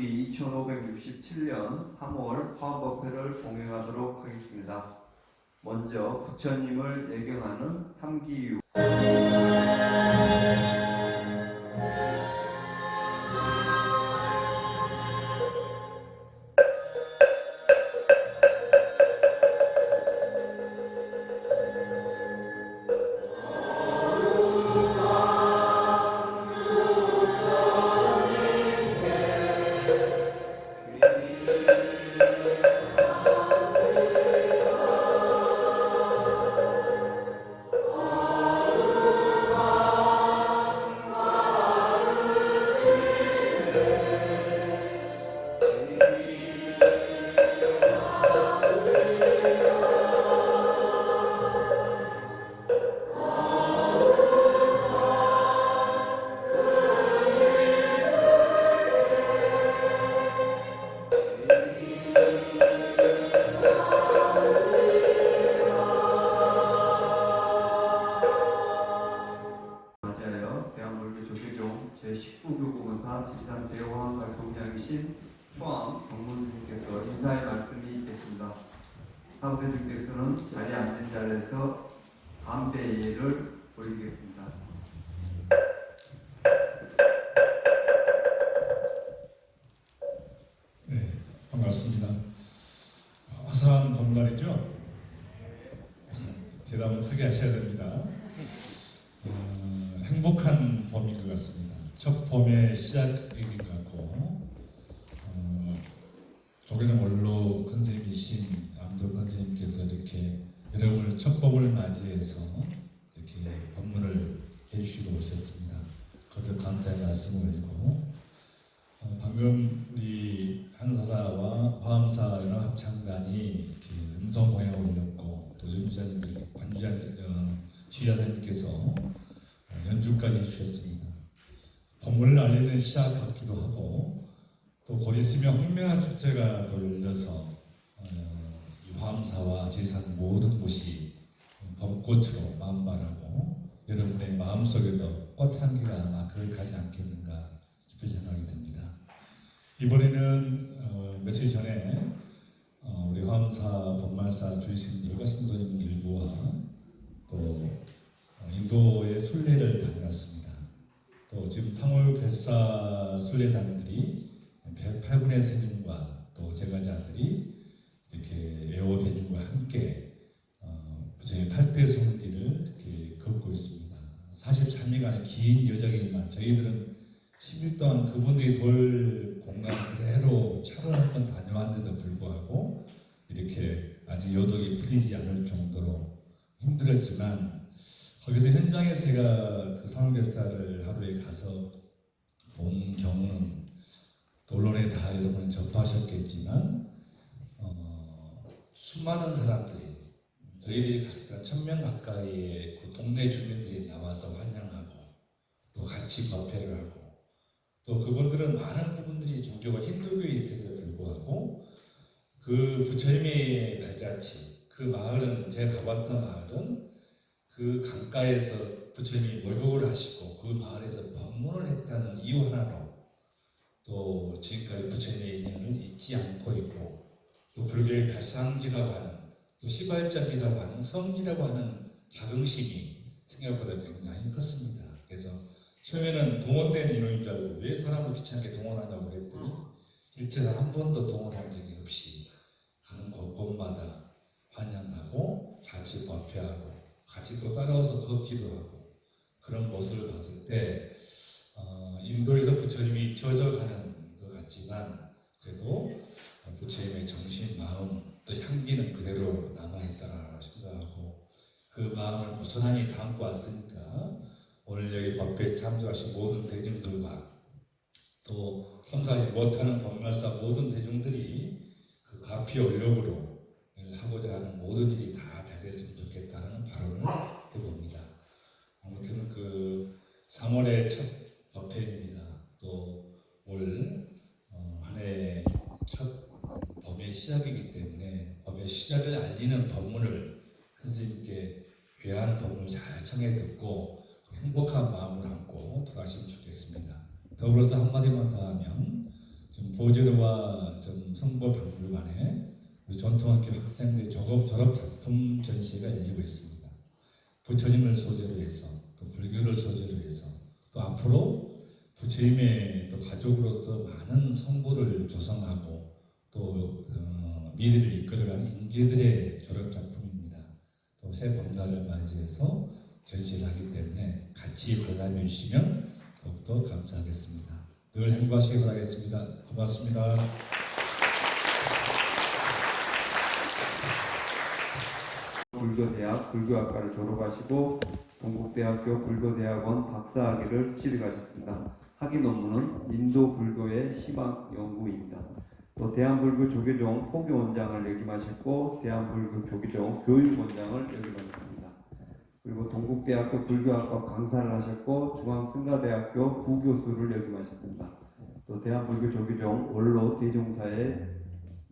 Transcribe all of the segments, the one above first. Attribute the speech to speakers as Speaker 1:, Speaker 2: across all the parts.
Speaker 1: 국曆이 2567년 3월 화엄법회를 공행하도록 하겠습니다. 먼저 부처님을 예경하는 삼기유. 제19교구본사 지리산대화학과 총장이신 초암 경문스님께서 인사의 말씀이 있겠습니다. 사부대주께서는 자리에 앉은 자리에서 담배 예를 올리겠습니다.
Speaker 2: 네, 반갑습니다. 화사한 봄날이죠? 대답은 크게 하셔야 됩니다. 행복한 봄인 것 같습니다. 첫 봄의 시작인 것 같고, 조계종 원로 선생님이신 암도 선생님께서 이렇게 여러분을 첫 봄을 맞이해서 이렇게 법문을 해주시고 오셨습니다. 거듭 감사의 말씀을 올리고, 방금 우리 한사사와 화엄사 연합합창단이 이렇게 음성공양을 올렸고, 또 연주자님들, 지휘자님께서 연주까지 해주셨습니다. 법문을 알리는 시작 같기도 하고, 또 곧 있으면 홍명화 축제가 또 열려서 이 화엄사와 지리산 모든 곳이 봄꽃으로 만발하고 여러분의 마음속에도 꽃 향기가 아마 그걸 가지 않겠는가 싶은 생각이 듭니다. 이번에는 며칠 전에 우리 화엄사 법말사 주의스님들과 신도님들과 또 인도의 순례를 다녀왔습니다. 또 지금 3월 결사 순례단들이 108분의 스님과 또 제가자들이 이렇게 애호대님과 함께 부처의 8대 성지를 이렇게 걷고 있습니다. 43일간의 긴 여정이지만 저희들은 10일 동안 그분들이 돌 공간 그대로 차를 한번 다녀왔는데도 불구하고 이렇게 아직 여독이 풀리지 않을 정도로 힘들었지만, 거기서 현장에 제가 그 상월결사를 하루에 가서 본 경우는 언론에 다 여러분이 접하셨겠지만 수많은 사람들이 저희들이 갔을 때 1000명 가까이의 그 동네 주민들이 나와서 환영하고 또 같이 법회를 하고, 또 그분들은 많은 부분들이 종교가 힌두교일 텐데 불구하고 그 부처님의 발자취, 그 마을은 제가 가봤던 마을은 그 강가에서 부처님이 월곡을 하시고 그 마을에서 법문을 했다는 이유 하나로 또 지금까지 부처님의 인연을 잊지 않고 있고, 또 불교의 발상지라고 하는, 또 시발점이라고 하는, 성지라고 하는 자긍심이 생각보다 굉장히 컸습니다. 그래서 처음에는 동원된 인원인 줄 알고 왜 사람을 귀찮게 동원하냐고 그랬더니 실제로 한 번도 동원한 적이 없이 가는 곳곳마다 환영하고 같이 법회하고 같이 또 따라와서 걷기도 하고, 그런 모습을 봤을 때 인도에서 부처님이 잊혀져가는 것 같지만 그래도 부처님의 정신, 마음, 또 향기는 그대로 남아있다라 생각하고, 그 마음을 고스란히 담고 왔으니까 오늘 여기 법회에 참석하신 모든 대중들과 또 참석하지 못하는 법말사 모든 대중들이 그 가피 올력으로 하고자 하는 모든 일이 다 잘 됐으면 좋겠다는 발언을 해봅니다. 아무튼 그 3월의 첫 법회입니다. 또 올 한 해의 첫 법의 시작이기 때문에 법의 시작을 알리는 법문을 선생님께 귀한 법문을 잘 청해 듣고 행복한 마음을 안고 돌아가시면 좋겠습니다. 더불어서 한마디만 더 하면 지금 소재로와 성보박물관에 우리 전통학교 학생들의 졸업 작품 전시회가 열리고 있습니다. 부처님을 소재로 해서 또 불교를 소재로 해서 또 앞으로 부처님의 또 가족으로서 많은 성보를 조성하고 또 미래를 이끌어가는 인재들의 졸업 작품입니다. 또 새 봄날을 맞이해서 전시를 하기 때문에 같이 관람해 주시면 더욱더 감사하겠습니다. 늘 행복하시기 바라겠습니다. 고맙습니다.
Speaker 1: 불교대학 불교학과를 졸업하시고 동국대학교 불교대학원 박사학위를 취득하셨습니다. 학위 논문은 인도 불교의 시방 연구입니다. 또 대한불교조계종 포교원장을 역임하셨고 대한불교조계종 교육원장을 역임하셨습니다. 그리고 동국대학교 불교학과 강사를 하셨고 중앙승가대학교 부교수를 역임하셨습니다. 또 대한불교조계종 원로 대종사를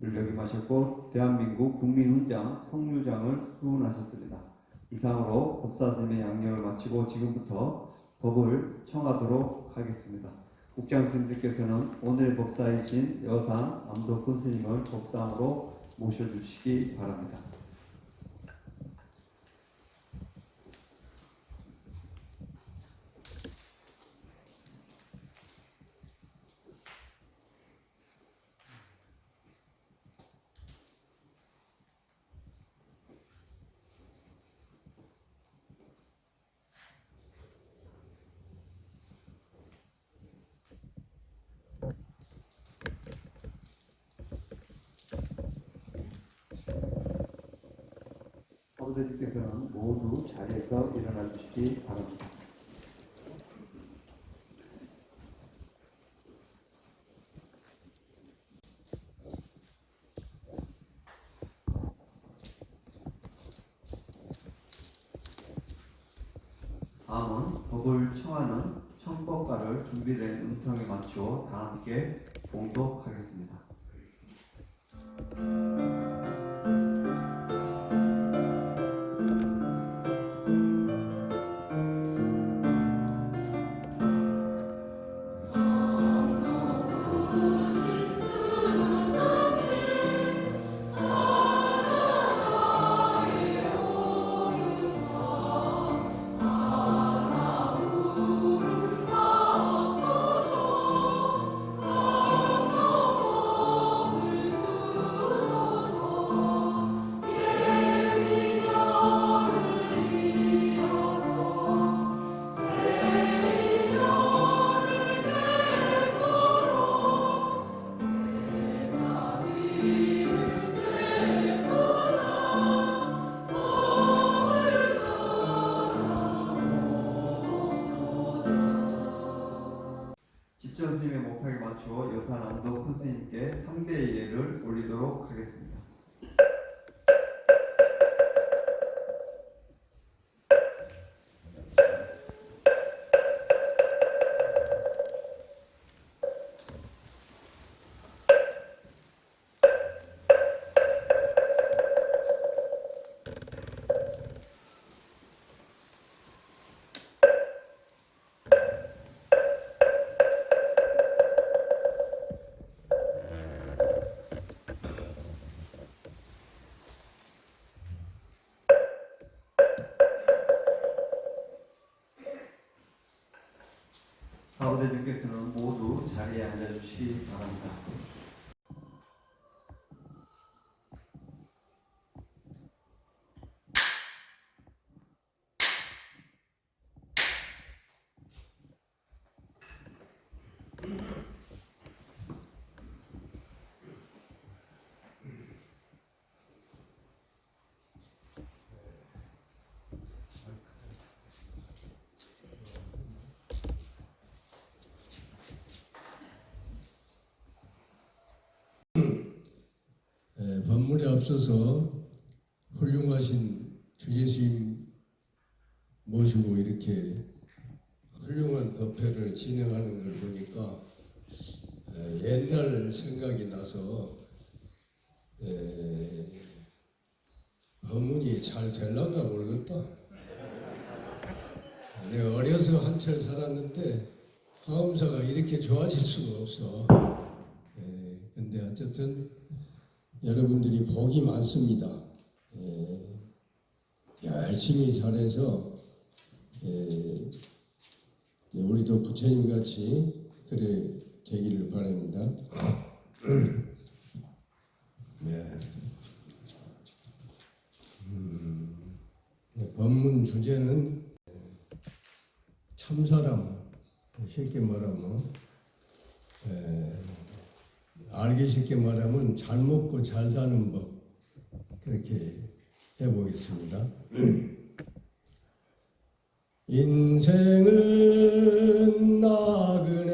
Speaker 1: 역임하셨고 대한민국 국민훈장 성류장을 수훈하셨습니다. 이상으로 법사 선생님의 양력을 마치고 지금부터 법을 청하도록 하겠습니다. 국장 스님들께서는 오늘의 법사이신 여산 암도큰 스님을 법상으로 모셔주시기 바랍니다. 사부대님께서는 모두 자리에서 일어나 주시기 바랍니다. 다음은 법을 청하는 청법가를 준비된 음성에 맞추어 다 함께 봉독하겠습니다. 집전 스님의 목탁에 맞추어 여산 암도 큰 스님께 3배의 예를 올리도록 하겠습니다. 사부대님께서는 모두 자리에 앉아주시기 바랍니다.
Speaker 3: 법문에 앞서서 훌륭하신 주제스님 모시고 이렇게 훌륭한 법회를 진행하는 걸 보니까 옛날 생각이 나서 법문이 잘 될란가 모르겠다. 내가 어려서 한철 살았는데 화엄사가 이렇게 좋아질 수가 없어. 어쨌든 여러분들이 복이 많습니다. 열심히 잘해서 우리도 부처님 같이 그래 되기를 바랍니다. 네. 법문 주제는 참사람, 쉽게 말하면 알기 쉽게 말하면 잘 먹고 잘 사는 법, 그렇게 해보겠습니다. 인생은 나그네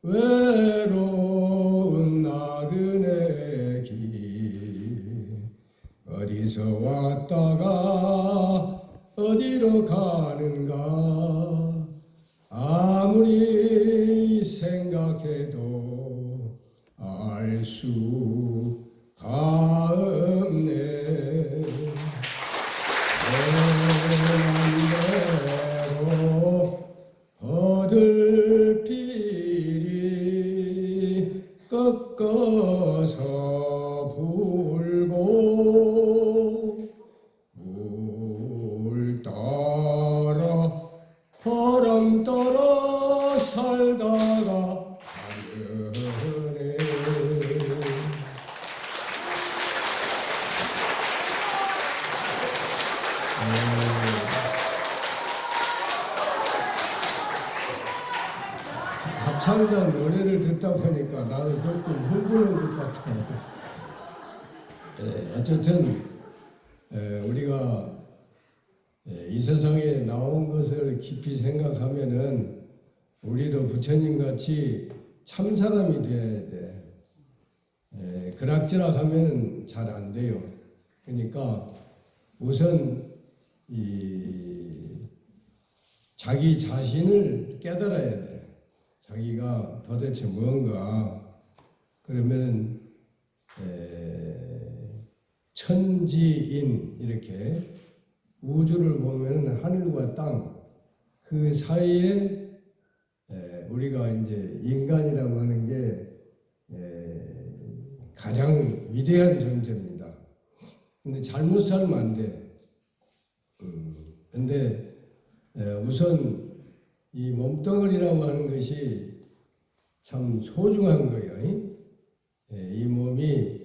Speaker 3: 외로운 나그네 길, 어디서 왔다가 어디로 가는가 아무리 생각해도 알 수가 없네. 대로 얻을 필이 꺾어서 불고 물 따라 바람 따라 살다가 가려네. 합창단 노래를 듣다 보니까 나는 조금 흥분한 것 같아요. 어쨌든 우리가 이 세상에 나온 것을 깊이 생각하면은 우리도 부처님 같이 참 사람이 돼야 돼. 그락저락 하면은 잘 안 돼요. 그러니까 우선 자기 자신을 깨달아야 돼. 자기가 도대체 뭔가. 그러면 천지인 이렇게 우주를 보면 하늘과 땅 그 사이에 우리가 이제 인간이라고 하는 게 가장 위대한 존재입니다. 근데 잘못 살면 안 돼. 근데 우선 이 몸덩어리라고 하는 것이 참 소중한 거예요. 이 몸이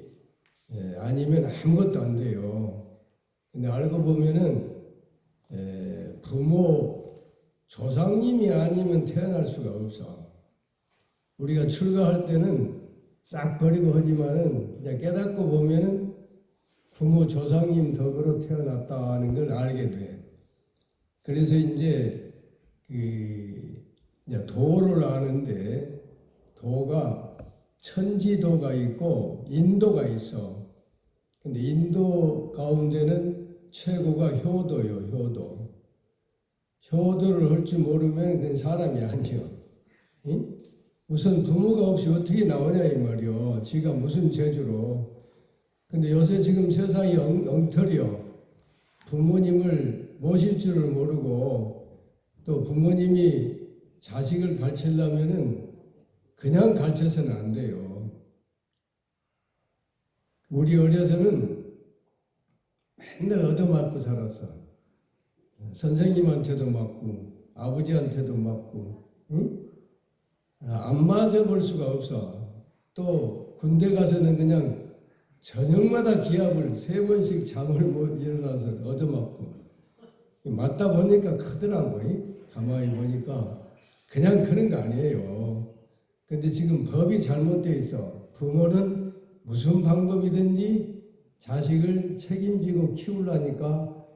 Speaker 3: 아니면 아무것도 안 돼요. 근데 알고 보면은 부모, 조상님이 아니면 태어날 수가 없어. 우리가 출가할 때는 싹 버리고 하지만은 이제 깨닫고 보면은 부모, 조상님 덕으로 태어났다는 걸 알게 돼. 그래서 이제 이제 도를 아는데 도가 천지도가 있고 인도가 있어. 근데 인도 가운데는 최고가 효도요, 효도. 효도를 할 줄 모르면 그건 사람이 아니요. 응? 우선 부모가 없이 어떻게 나오냐 이 말이요. 지가 무슨 재주로. 근데 요새 지금 세상이 엉터리요. 부모님을 모실 줄을 모르고 또 부모님이 자식을 가르치려면은 그냥 가르쳐서는 안 돼요. 우리 어려서는 맨날 얻어맞고 살았어. 선생님한테도 맞고 아버지한테도 맞고, 응? 안 맞아볼 수가 없어. 또 군대 가서는 그냥 저녁마다 기합을 3번씩 잠을 못 일어나서 얻어맞고 맞다 보니까 크더라고. 가만히 보니까 그냥 그런 거 아니에요. 근데 지금 법이 잘못되어 있어. 부모는 무슨 방법이든지 자식을 책임지고 키우려니까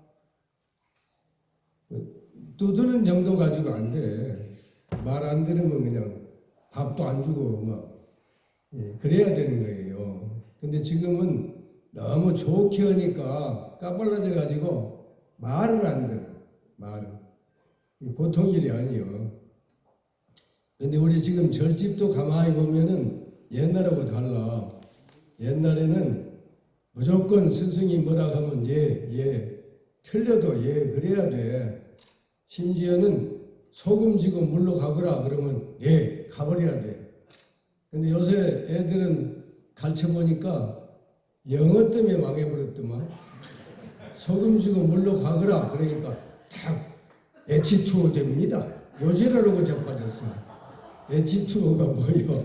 Speaker 3: 두드는 정도 가지고 안 돼. 말 안 들으면 그냥 밥도 안 주고 막 그래야 되는 거예요. 근데 지금은 너무 좋게 하니까 까발라져 가지고 말을 안 들어. 말을. 보통 일이 아니에요. 근데 우리 지금 절집도 가만히 보면은 옛날하고 달라. 옛날에는 무조건 스승이 뭐라 하면 예, 틀려도 예, 그래야 돼. 심지어는 소금 지고 물로 가거라 그러면 예, 가버려야 돼. 근데 요새 애들은 가르쳐 보니까 영어 때문에 망해버렸더만. 소금 주고 물로 가거라. 그러니까 탁 H2O 됩니다. 요지라고 자빠졌어. H2O가 뭐요?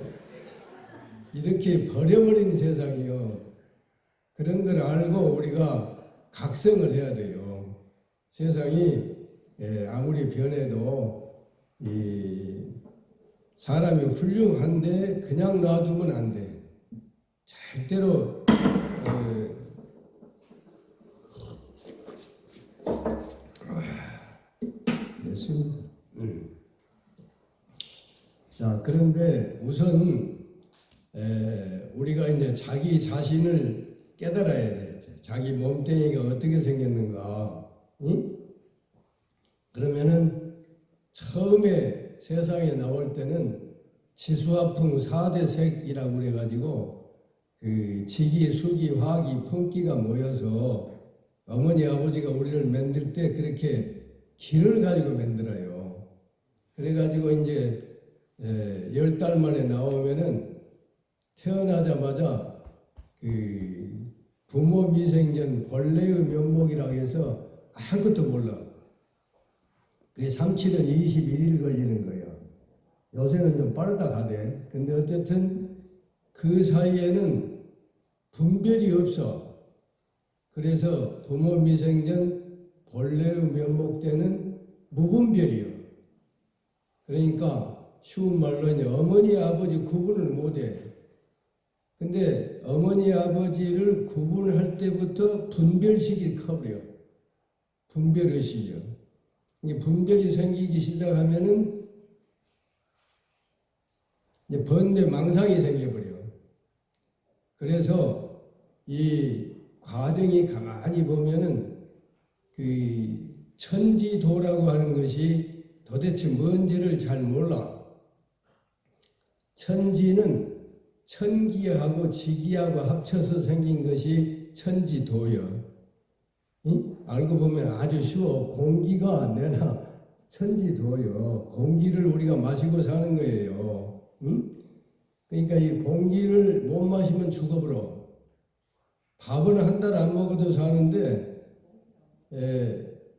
Speaker 3: 이렇게 버려버린 세상이요. 그런 걸 알고 우리가 각성을 해야 돼요. 세상이 아무리 변해도 이 사람이 훌륭한데 그냥 놔두면 안 돼. 절대로 됐습니다. 자, 그런데 우선 우리가 이제 자기 자신을 깨달아야 돼. 자기 몸뚱이가 어떻게 생겼는가. 응? 그러면은 처음에 세상에 나올 때는 지수화풍 4대 색이라고 그래가지고 그 지기, 수기, 화기, 풍기가 모여서 어머니 아버지가 우리를 만들 때 그렇게 기를 가지고 만들어요. 그래가지고 이제 10달 만에 나오면은 태어나자마자 그 부모 미생전 본래의 면목이라고 해서 아무것도 몰라. 그게 37은 21일 걸리는 거예요. 요새는 좀 빠르다 가대. 근데 어쨌든 그 사이에는 분별이 없어. 그래서 부모 미생전 본래의 면목 때는 무분별이요. 그러니까 쉬운 말로 이제 어머니 아버지 구분을 못해. 근데 어머니 아버지를 구분할 때부터 분별식이 커버려. 분별의식이요. 이게 분별이 생기기 시작하면은 이제 번뇌 망상이 생겨버려. 그래서 이 과정이 가만히 보면은 그 천지도라고 하는 것이 도대체 뭔지를 잘 몰라. 천지는 천기하고 지기하고 합쳐서 생긴 것이 천지도요. 응? 알고 보면 아주 쉬워. 공기가 내나 천지도요. 공기를 우리가 마시고 사는 거예요. 응? 그러니까 이 공기를 못 마시면 죽어버려. 밥은 한 달 안 먹어도 사는데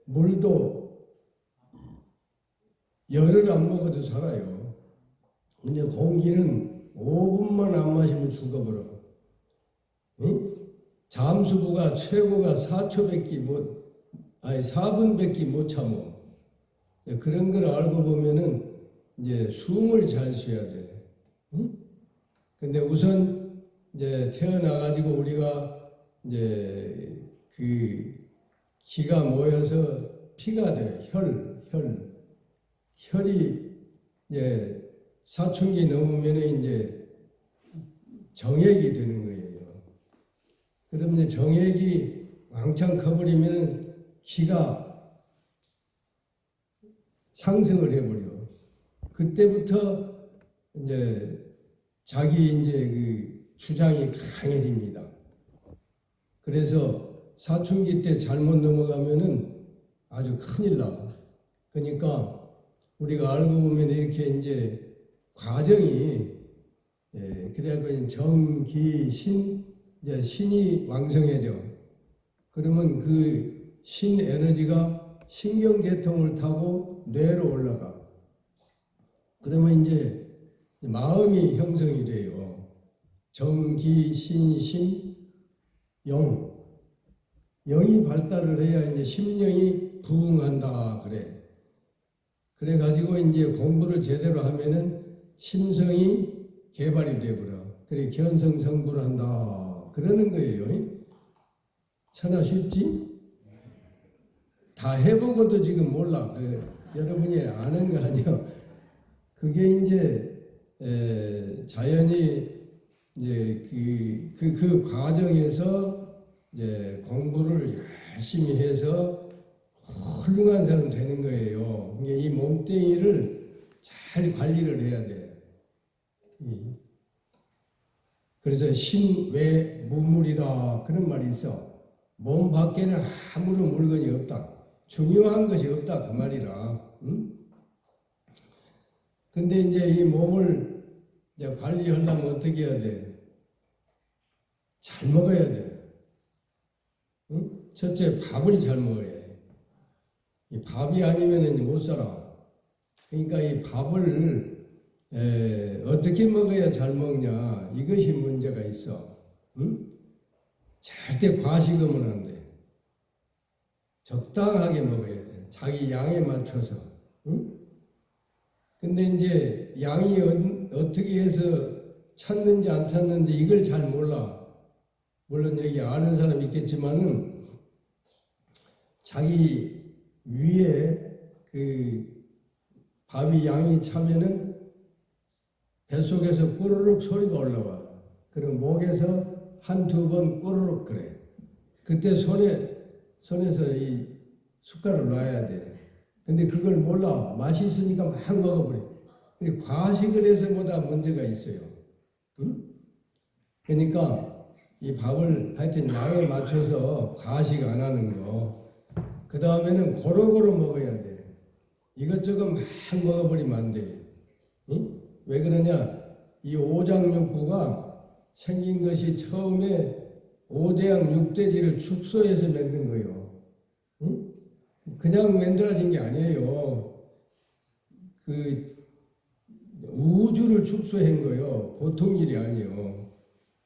Speaker 3: 물도 열을 안 먹어도 살아요. 근데 공기는 5분만 안 마시면 죽어버려. 응? 잠수부가 최고가 4분밖에 못 참어. 그런 걸 알고 보면은 이제 숨을 잘 쉬어야 돼. 응? 근데 우선 이제 태어나가지고 우리가 이제 그 기가 모여서 피가 돼. 혈이 이제 사춘기 넘으면은 이제 정액이 되는 거예요. 그럼 이제 정액이 왕창 커버리면 기가 상승을 해버려. 그때부터 이제 자기 이제 그 주장이 강해집니다. 그래서 사춘기 때 잘못 넘어가면은 아주 큰일 나. 그러니까 우리가 알고 보면 이렇게 이제 과정이 그래갖고 정기 신 이제 신이 왕성해져. 그러면 그 신 에너지가 신경계통을 타고 뇌로 올라가. 그러면 이제 마음이 형성이 돼요. 정기 신심 영. 영이 발달을 해야 이제 심령이 부흥한다 그래. 그래 가지고 이제 공부를 제대로 하면은 심성이 개발이 되버려. 그래 견성성불 한다 그러는 거예요. 천하 쉽지? 다 해보고도 지금 몰라. 여러분이 아는 거 아니요. 그게 이제 자연히 이제 그 과정에서 이제 공부를 열심히 해서 훌륭한 사람 되는 거예요. 이 몸뚱이를 잘 관리를 해야 돼. 그래서 신외 무물이라 그런 말이 있어. 몸 밖에는 아무런 물건이 없다. 중요한 것이 없다 그 말이라. 근데 이제 이 몸을 이제 관리하려면 어떻게 해야 돼? 잘 먹어야 돼. 응? 첫째 밥을 잘 먹어야 해. 이 밥이 아니면은 못 살아. 그러니까 이 밥을 어떻게 먹어야 잘 먹냐, 이것이 문제가 있어. 응? 절대 과식하면 안 돼. 적당하게 먹어야 돼. 자기 양에 맞춰서. 응? 근데 이제 양이 어떻게 해서 찼는지 안 찼는지 이걸 잘 몰라. 물론 여기 아는 사람 있겠지만은 자기 위에 그 밥이 양이 차면은 뱃속에서 꾸르륵 소리가 올라와. 그리고 목에서 한두 번 꾸르륵 그래. 그때 손에서 이 숟가락을 놔야 돼. 근데 그걸 몰라. 맛이 있으니까 막 먹어버려. 그리고 과식을 해서보다 문제가 있어요. 응? 그러니까 이 밥을 하여튼 양에 맞춰서 과식 안 하는 거. 그 다음에는 고루고루 먹어야 돼. 이것저것 막 먹어버리면 안 돼. 응? 왜 그러냐? 이 오장육부가 생긴 것이 처음에 오대양 육대지를 축소해서 만든 거예요. 응? 그냥 만들어진 게 아니에요. 그 우주를 축소한 거예요. 보통 일이 아니에요.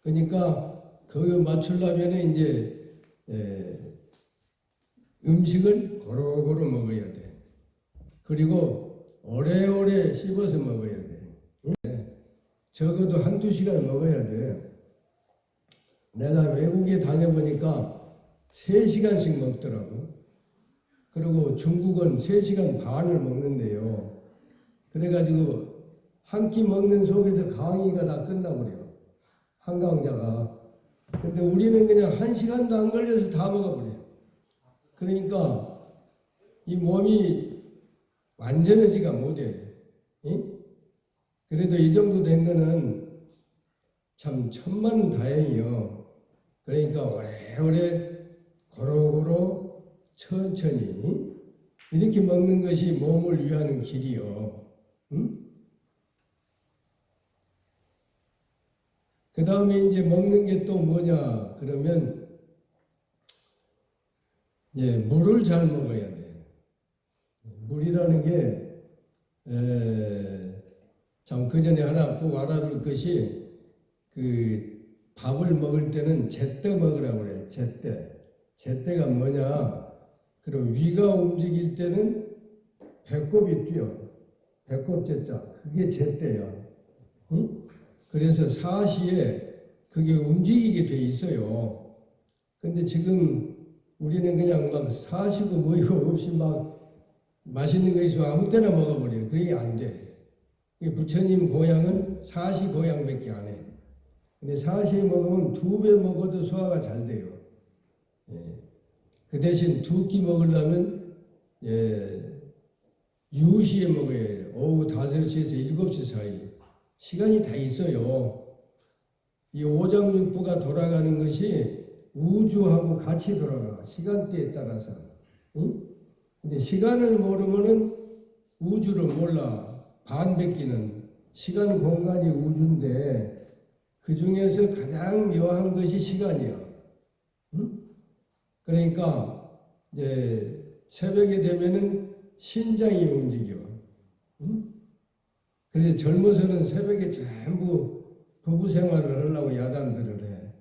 Speaker 3: 그러니까 그거 맞추려면 이제 음식을 고루고루 먹어야 돼. 그리고 오래오래 씹어서 먹어야 돼. 적어도 한두 시간 먹어야 돼. 내가 외국에 다녀보니까 3시간씩 먹더라고. 그리고 중국은 3시간 반을 먹는데요. 그래가지고 한 끼 먹는 속에서 강의가 다 끝나버려. 한강자가. 근데 우리는 그냥 1시간도 안 걸려서 다 먹어버려. 그러니까 이 몸이 완전해지가 못해. 응? 그래도 이 정도 된 거는 참 천만다행이요. 그러니까 오래오래 고루고루 천천히 이렇게 먹는 것이 몸을 위하는 길이요. 응? 그 다음에 이제 먹는 게 또 뭐냐 그러면 물을 잘 먹어야 돼. 물이라는 게 참 그 전에 하나 꼭 알아둘 것이 그 밥을 먹을 때는 제때 먹으라고 그래. 제때가 뭐냐? 그리고 위가 움직일 때는 배꼽이 뛰어. 배꼽 제자. 그게 제때야. 응? 그래서 사시에 그게 움직이게 돼 있어요. 근데 지금 우리는 그냥 막 사시고 뭐이고 없이 막 맛있는 거 있으면 아무 때나 먹어버려요. 그게 안 돼. 부처님 고향은 사시 고향밖에 안 해. 근데 사시에 먹으면 2배 먹어도 소화가 잘 돼요. 그 대신 2끼 먹으려면 유시에 먹어야 해요. 오후 5시에서 7시 사이. 시간이 다 있어요. 이 오장육부가 돌아가는 것이 우주하고 같이 돌아가. 시간대에 따라서. 응? 근데 시간을 모르면은 우주를 몰라. 반백기는 시간 공간이 우주인데 그 중에서 가장 묘한 것이 시간이야. 응? 그러니까 이제 새벽에 되면은 심장이 움직여. 응? 그래서 젊어서는 새벽에 전부 부부 생활을 하려고 야단들을 해.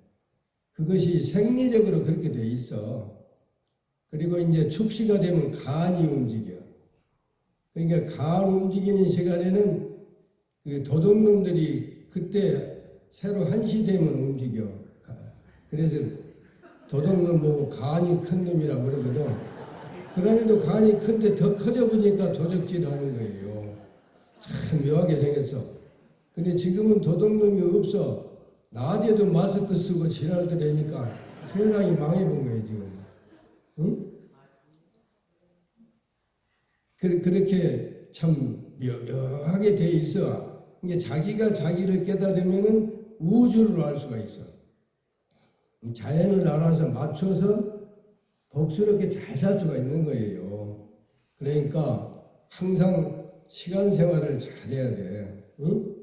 Speaker 3: 그것이 생리적으로 그렇게 돼 있어. 그리고 이제 축시가 되면 간이 움직여. 그러니까 간 움직이는 시간에는 그 도둑놈들이 그때 새로 1시 되면 움직여. 그래서 도둑놈 보고 간이 큰 놈이라고 그러거든. 그러니도 간이 큰데 더 커져 보니까 도적질 하는 거예요. 참 묘하게 생겼어. 근데 지금은 도둑놈이 없어. 낮에도 마스크 쓰고 지랄들 하니까 세상이 망해본 거예요 지금. 응? 그렇게 참 묘하게 돼 있어. 이게 자기가 자기를 깨달으면은 우주를 알 수가 있어. 자연을 알아서 맞춰서 복스럽게 잘 살 수가 있는 거예요. 그러니까 항상 시간 생활을 잘해야 돼. 응?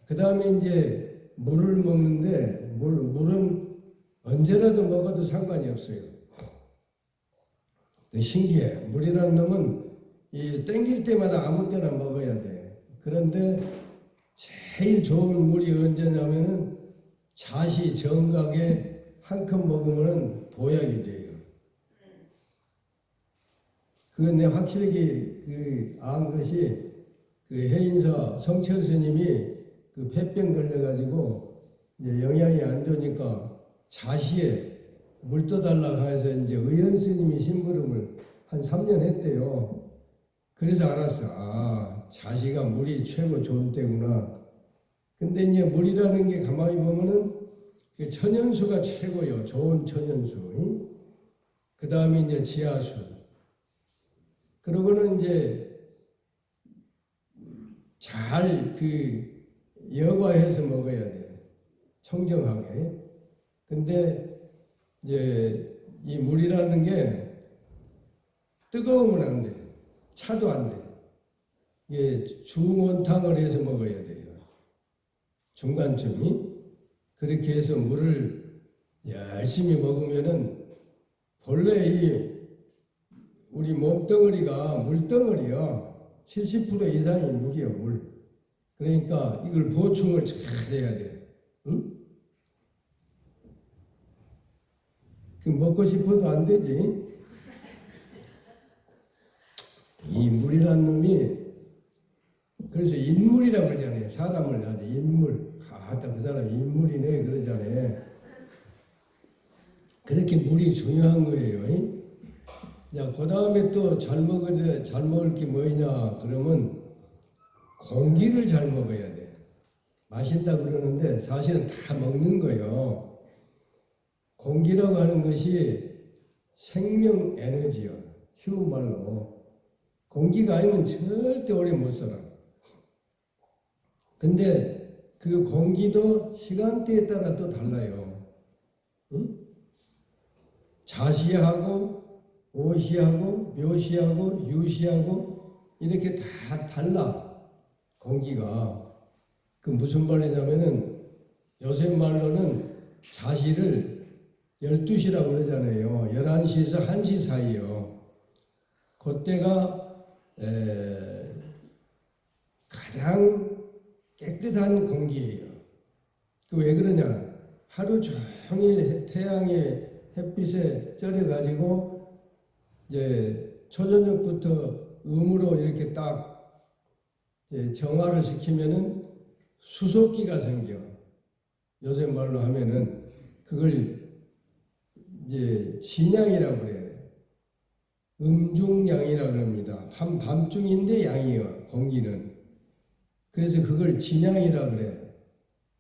Speaker 3: 그 다음에 이제 물을 먹는데 물은 언제라도 먹어도 상관이 없어요. 신기해. 물이라는 놈은 이 땡길 때마다 아무 때나 먹어야 돼. 그런데 제일 좋은 물이 언제냐면은 자시 정각에 한 컵 먹으면 보약이 돼요. 그건 내가 확실하게 안 것이 해인사 성철 스님이 폐병 걸려가지고 이제 영양이 안 좋으니까 자시에 물 떠달라고 해서 이제 의원 스님이 심부름을 한 3년 했대요. 그래서 알았어. 아, 자시가 물이 최고 좋은 때구나. 근데 이제 물이라는 게 가만히 보면은 천연수가 최고요. 좋은 천연수. 그 다음에 이제 지하수. 그러고는 이제 잘 여과해서 먹어야 돼. 청정하게. 근데 이제 이 물이라는 게 뜨거우면 안 돼. 차도 안 돼. 이게 중온탕을 해서 먹어야 돼요. 중간쯤이. 그렇게 해서 물을 열심히 먹으면은 본래 우리 몸덩어리가 물덩어리야. 70% 이상이 물이야, 물. 그러니까 이걸 보충을 잘 해야 돼. 응? 먹고 싶어도 안 되지. 이 물이란 놈이 그래서 인물이라고 그러잖아요. 사람을 나한테 인물. 그 사람이 인물이네 그러잖아요. 그렇게 물이 중요한 거예요. 자, 그 다음에 또 잘 먹을 게 뭐냐 그러면 공기를 잘 먹어야 돼. 마신다 그러는데 사실은 다 먹는 거예요. 공기라고 하는 것이 생명 에너지요. 쉬운 말로. 공기가 아니면 절대 오래 못 살아. 근데 그 공기도 시간대에 따라 또 달라요. 응? 자시하고 오시하고 묘시하고 유시하고 이렇게 다 달라. 공기가. 그 무슨 말이냐면은 요새 말로는 자시를 12시라고 그러잖아요. 11시에서 1시 사이요. 그때가 가장 깨끗한 공기예요. 왜 그러냐? 하루 종일 태양의 햇빛에 쩔어가지고 이제 초저녁부터 음으로 이렇게 딱 이제 정화를 시키면은 수속기가 생겨. 요새 말로 하면은 그걸 이제 진양이라고 그래요. 음중양이라고 합니다. 밤중인데 양이요, 공기는. 그래서 그걸 진양이라고 그래요.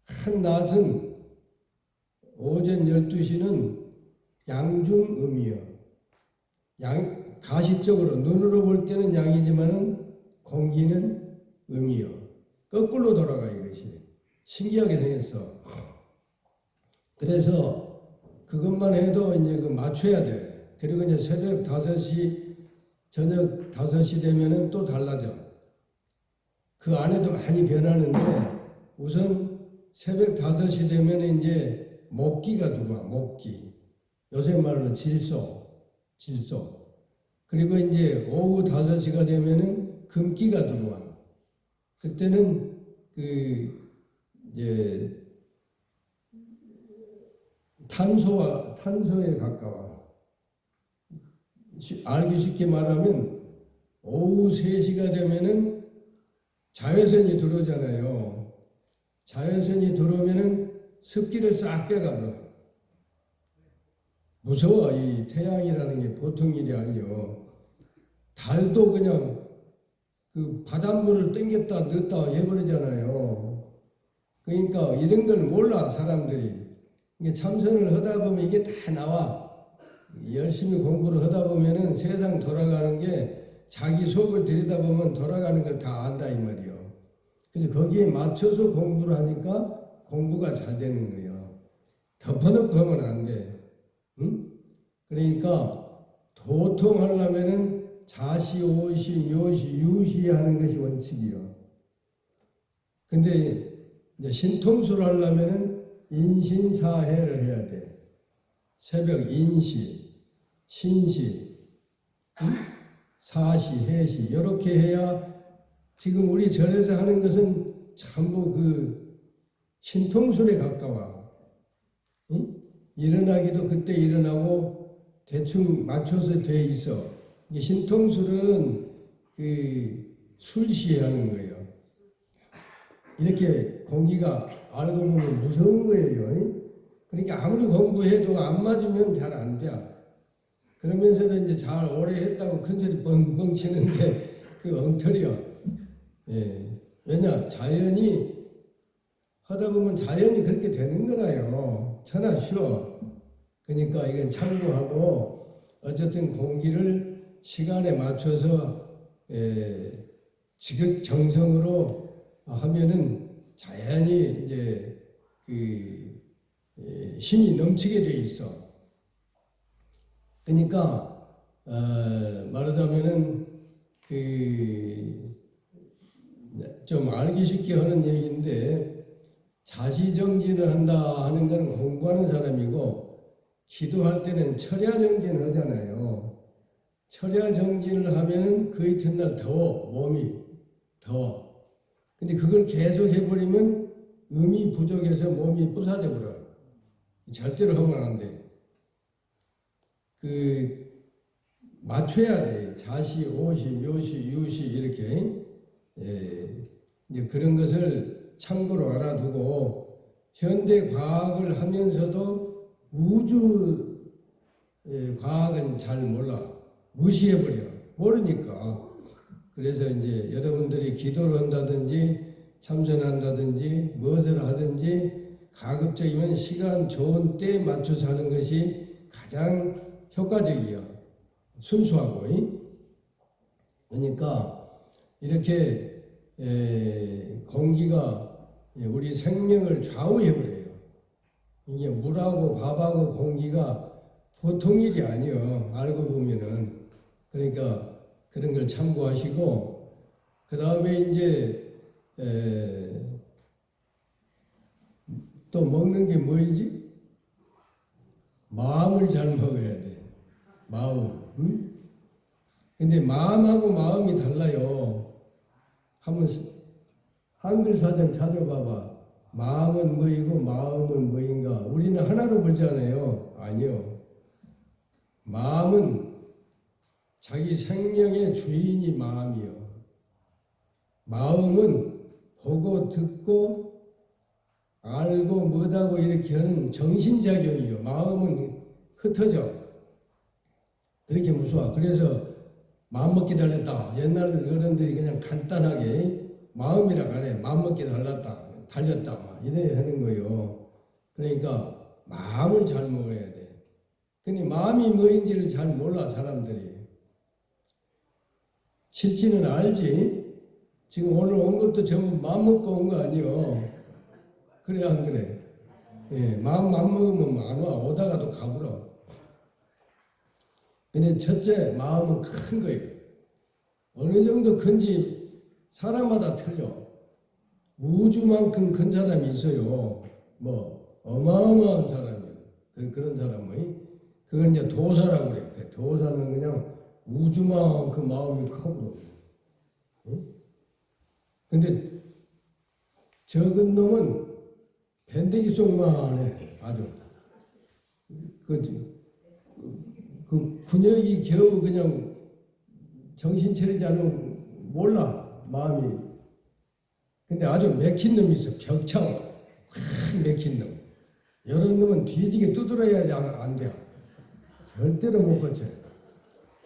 Speaker 3: 한낮은 오전 12시는 양중음이요. 가시적으로 눈으로 볼 때는 양이지만은 공기는 음이요. 거꾸로 돌아가 이것이. 신기하게 생겼어. 그래서 그것만 해도 이제 맞춰야 돼. 그리고 이제 새벽 5시, 저녁 5시 되면은 또 달라져. 그 안에도 많이 변하는데 우선 새벽 5시 되면 이제 목기가 들어와. 목기. 요새 말로 질소. 그리고 이제 오후 5시가 되면은 금기가 들어와. 그때는 이제 탄소에 가까워. 알기 쉽게 말하면 오후 3시가 되면은 자외선이 들어오잖아요. 자외선이 들어오면은 습기를 싹 빼가버려. 무서워. 이 태양이라는 게 보통 일이 아니요. 달도 그냥 그 바닷물을 땡겼다 넣었다 해버리잖아요. 그러니까 이런 걸 몰라 사람들이. 이게 참선을 하다 보면 이게 다 나와. 열심히 공부를 하다 보면은 세상 돌아가는 게 자기 속을 들여다보면 돌아가는 걸 다 안다 이 말이요. 그래서 거기에 맞춰서 공부를 하니까 공부가 잘 되는 거예요. 덮어놓고 하면 안 돼. 응? 그러니까 도통하려면은 자시, 오시, 묘시, 유시 하는 것이 원칙이요. 근데 이제 신통수를 하려면은 인신사해를 해야 돼. 새벽 인시, 신시, 사시, 해시 이렇게 해야 지금 우리 절에서 하는 것은 전부 그 신통술에 가까워. 일어나기도 그때 일어나고 대충 맞춰서 돼 있어. 이게 신통술은 그 술시하는 거예요. 이렇게 공기가 알고 보면 무서운 거예요. 그러니까 아무리 공부해도 안 맞으면 잘 안 돼. 그러면서도 이제 잘 오래 했다고 큰소리 뻥뻥 치는데 그 엉터리야. 예. 왜냐? 자연이 하다 보면 자연이 그렇게 되는 거라요. 천하 쉬워. 그러니까 이건 참고하고 어쨌든 공기를 시간에 맞춰서 지극정성으로 하면은 자연히 이제 그 힘이 넘치게 돼 있어. 그러니까 말하자면은 그 좀 알기 쉽게 하는 얘기인데 자시정진을 한다 하는 것은 공부하는 사람이고 기도할 때는 철야정진을 하잖아요. 철야정진을 하면은 그 이튿날 더워 몸이 더워. 근데 그걸 계속 해버리면 음이 부족해서 몸이 부사져 버려. 절대로 하면 안 돼. 그 맞춰야 돼. 자시, 오시, 묘시, 유시 이렇게 이제 그런 것을 참고로 알아두고 현대 과학을 하면서도 우주 과학은 잘 몰라. 무시해버려. 모르니까. 그래서 이제 여러분들이 기도를 한다든지 참선한다든지 무엇을 하든지 가급적이면 시간 좋은 때에 맞춰서 하는 것이 가장 효과적이야. 순수하고. 그러니까 이렇게 공기가 우리 생명을 좌우해버려요. 이게 물하고 밥하고 공기가 보통 일이 아니에요. 알고 보면은. 그러니까 그런 걸 참고하시고 그 다음에 이제 또 먹는 게 뭐이지? 마음을 잘 먹어야 돼. 마음. 응? 근데 마음하고 마음이 달라요. 한번 한글 사전 찾아봐봐. 마음은 뭐이고 마음은 뭐인가? 우리는 하나로 보잖아요. 아니요. 마음은 자기 생명의 주인이 마음이요. 마음은 보고 듣고 알고 뭐하고 이렇게 하는 정신작용이요. 마음은 흩어져. 그렇게 무서워. 그래서 마음먹기 달렸다. 옛날 어른들이 그냥 간단하게 마음이라고 안 해. 마음먹기 달렸다. 막 이래 하는 거예요. 그러니까 마음을 잘 먹어야 돼. 근데 마음이 뭐인지를 잘 몰라 사람들이. 실지는 알지. 지금 오늘 온 것도 전부 마음 먹고 온 거 아니요. 그래 안 그래? 예, 마음 안 먹으면 안 와. 오다가도 가불어. 근데 첫째 마음은 큰 거예요. 어느 정도 큰지 사람마다 틀려. 우주만큼 큰 사람이 있어요. 뭐 어마어마한 사람이에요. 그런 사람이 그건 이제 도사라고 그래요. 도사는 그냥 우주만큼 마음이 크고. 응? 근데 적은 놈은 밴데기 속만 해. 아주 그 근육이 겨우 그냥 정신 차리지 않으면 몰라 마음이. 근데 아주 맥힌 놈이 있어. 벽창 확 맥힌 놈. 이런 놈은 뒤지게 두드려야지 안 돼. 절대로 못 고쳐.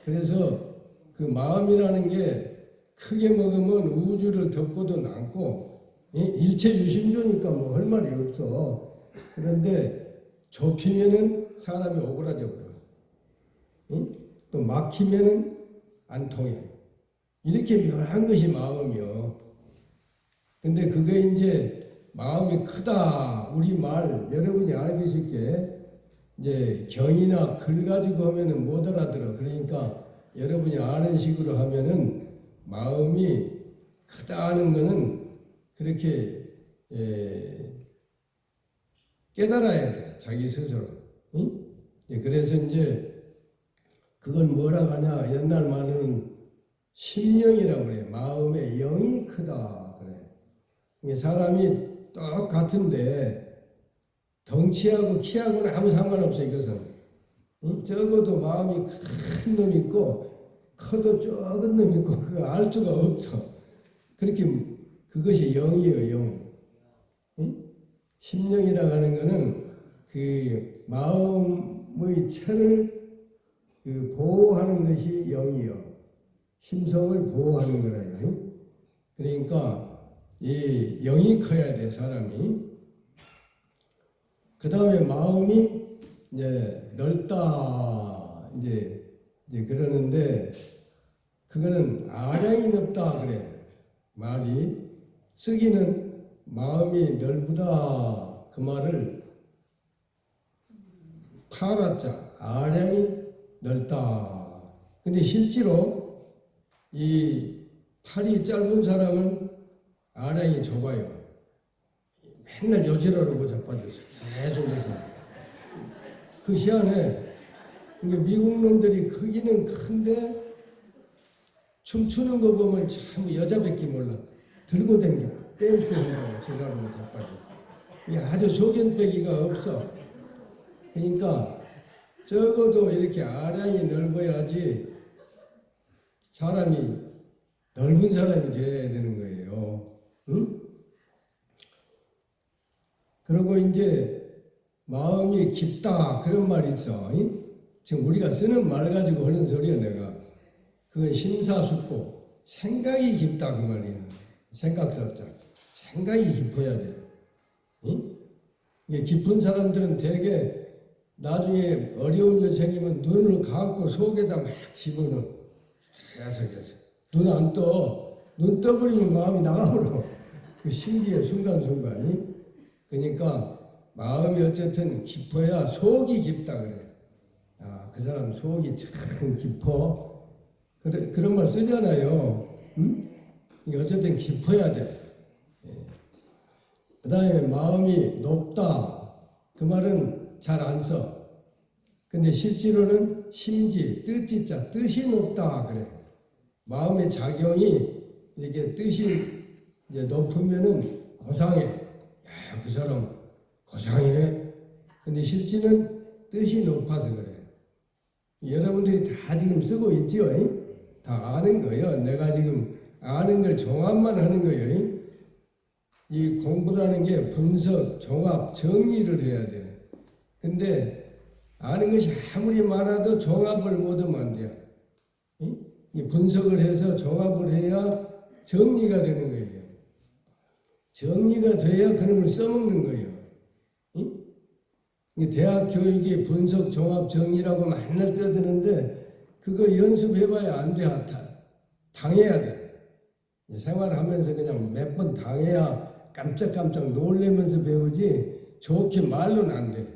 Speaker 3: 그래서 그 마음이라는 게 크게 먹으면 우주를 덮고도 남고 일체 유심조니까 뭐 할 말이 없어. 그런데 좁히면은 사람이 오그라져 버려. 또 막히면은 안 통해. 이렇게 묘한 것이 마음이요. 근데 그게 이제 마음이 크다. 우리 말 여러분이 알기 쉽게 이제 경이나 글 가지고 하면은 못 알아들어. 그러니까 여러분이 아는 식으로 하면은 마음이 크다 하는 거는 그렇게 깨달아야 돼. 자기 스스로. 응? 그래서 이제 그건 뭐라고 하냐. 옛날 말로는 심령이라고 그래. 마음의 영이 크다 그래. 이게 사람이 똑같은데 덩치하고 키하고는 아무 상관없어. 이것은 응? 적어도 마음이 큰 놈이 있고 커도 적은 놈이 있고 그거 알 수가 없어. 그렇게 그것이 영이에요. 영. 응? 심령이라고 하는 거는 그 마음의 체를 그 보호하는 것이 영이요. 심성을 보호하는 거라요. 응? 그러니까 이 영이 커야 돼 사람이. 그 다음에 마음이 이제 넓다 이제 그러는데 그거는 아량이 넓다 그래. 말이 쓰기는 마음이 넓다 그 말을 팔았자 아량이 넓다. 근데 실제로 이 팔이 짧은 사람은 아량이 좁아요. 맨날 요지라고 자빠졌어. 계속해서. 그 희한해. 그러니까 미국 놈들이 크기는 큰데 춤추는 거 보면 참 여자밖에 몰라. 들고 댕겨. 댄스 한다고 지랄로 자빠졌어. 이게 아주 소견배기가 없어. 그러니까 적어도 이렇게 아량이 넓어야지 사람이 넓은 사람이 돼야 되는 거예요. 응? 그리고 이제 마음이 깊다 그런 말이 있어. 응? 지금 우리가 쓰는 말 가지고 하는 소리야 내가. 그건 심사숙고 생각이 깊다 그 말이야. 생각설자. 생각이 깊어야 돼. 응? 이게 깊은 사람들은 되게 나중에 어려운 일 생기면 눈을 감고 속에다 막 집어넣어. 계속해서. 눈 안 떠. 눈 떠버리면 마음이 나가버려. 그 신기해 순간순간이. 그러니까 마음이 어쨌든 깊어야 속이 깊다 그래. 아, 그 사람 속이 참 깊어. 그래, 그런 말 쓰잖아요. 응? 이게 어쨌든 깊어야 돼. 그 다음에 마음이 높다. 그 말은 잘 안 써. 근데 실제로는 심지, 뜻지자, 뜻이 높다 그래. 마음의 작용이 이렇게 뜻이 이제 높으면은 고상해. 야, 그 사람 고상해. 근데 실제는 뜻이 높아서 그래. 여러분들이 다 지금 쓰고 있지요? 다 아는 거예요. 내가 지금 아는 걸 종합만 하는 거예요. 이 공부라는 게 분석, 종합, 정리를 해야 돼. 근데 아는 것이 아무리 많아도 종합을 못하면 안 돼요. 이 분석을 해서 종합을 해야 정리가 되는 거예요. 정리가 돼야 그놈을 써먹는 거예요. 대학 교육이 분석, 종합, 정리라고 맨날 떠드는데 그거 연습해봐야 안 돼. 당해야 돼. 생활하면서 그냥 몇 번 당해야 깜짝깜짝 놀래면서 배우지 좋게 말로는 안 돼.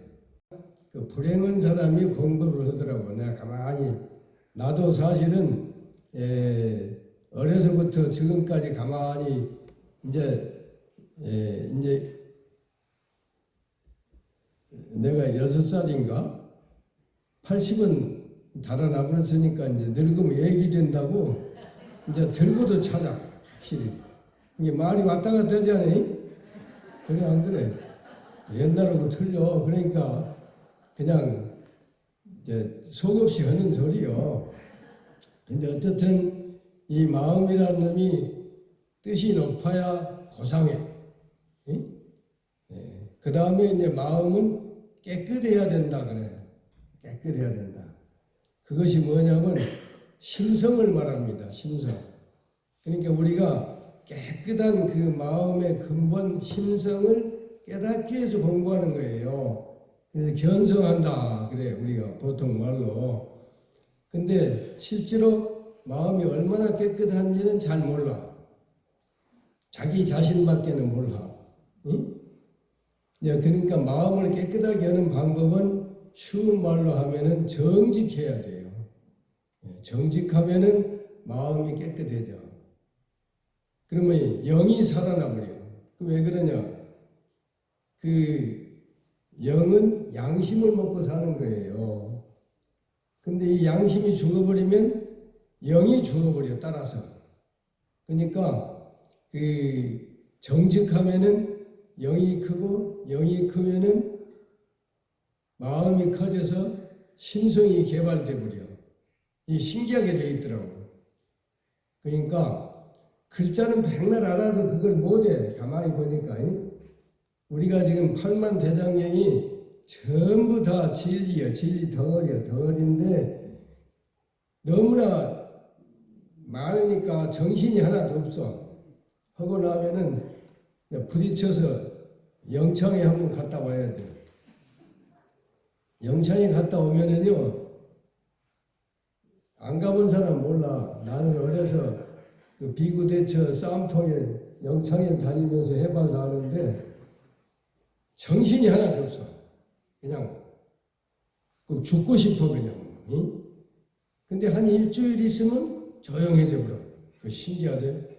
Speaker 3: 그 불행한 사람이 공부를 하더라고. 내가 가만히 나도 사실은 어려서부터 지금까지 가만히 이제 내가 6살인가 80은 달아나 버렸으니까 이제 늙으면 애기 된다고 이제 들고도 찾아. 확실히 이게 말이 왔다 갔다 하지 않니? 그래 안 그래? 옛날하고 틀려. 그러니까 그냥 이제 속없이 하는 소리요. 근데 어쨌든 이 마음이라는 놈이 뜻이 높아야 고상해. 그 다음에 이제 마음은 깨끗해야 된다 그래. 깨끗해야 된다. 그것이 뭐냐면 심성을 말합니다. 심성. 그러니까 우리가 깨끗한 그 마음의 근본 심성을 깨닫기 위해서 공부하는 거예요. 그래서 견성한다 그래 우리가 보통 말로. 근데 실제로 마음이 얼마나 깨끗한지는 잘 몰라. 자기 자신밖에는 몰라. 응? 그러니까 마음을 깨끗하게 하는 방법은 쉬운 말로 하면은 정직해야 돼요. 정직하면은 마음이 깨끗해져. 그러면 영이 살아나 버려. 왜 그러냐? 그 영은 양심을 먹고 사는 거예요. 근데 이 양심이 죽어버리면 영이 죽어버려 따라서. 그러니까 그 정직하면은 영이 크고 영이 크면은 마음이 커져서 심성이 개발돼 버려. 이 신기하게 돼 있더라고. 그러니까 글자는 백날 알아도 그걸 못해. 가만히 보니까 우리가 지금 8만 대장경이 전부 다 진리야. 진리 덩어리야. 덩어리인데 너무나 많으니까 정신이 하나도 없어. 하고 나면은 부딪혀서 영창에 한번 갔다 와야 돼. 영창에 갔다 오면은요, 안 가본 사람 몰라. 나는 어려서 그 비구대처 싸움통에 영창에 다니면서 해봐서 아는데 정신이 하나도 없어. 그냥 그 죽고 싶어 그냥. 응? 근데 한 일주일 있으면 조용해져 버려. 그 신기하대.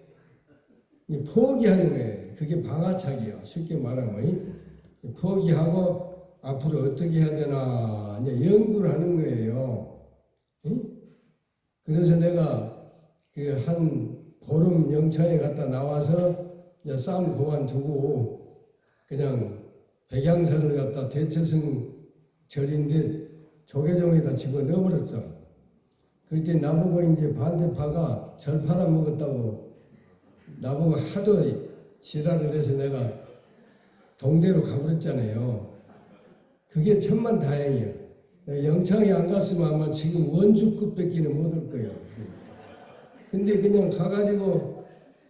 Speaker 3: 포기하는 거예요. 그게 방아착이야. 쉽게 말하면 포기하고 앞으로 어떻게 해야 되나 이제 연구를 하는 거예요. 응? 그래서 내가 그 한 보름 영창에 갔다 나와서 이제 싸움 그만두고 그냥 백양사를 갖다 대처성 절인데 조계종에다 집어넣어버렸어. 그럴 때 나보고 이제 반대파가 절 팔아먹었다고 나보고 하도 지랄을 해서 내가 동대로 가버렸잖아요. 그게 천만다행이야. 영창에 안 갔으면 아마 지금 원주급밖에는 못 올 거예요. 근데 그냥 가가지고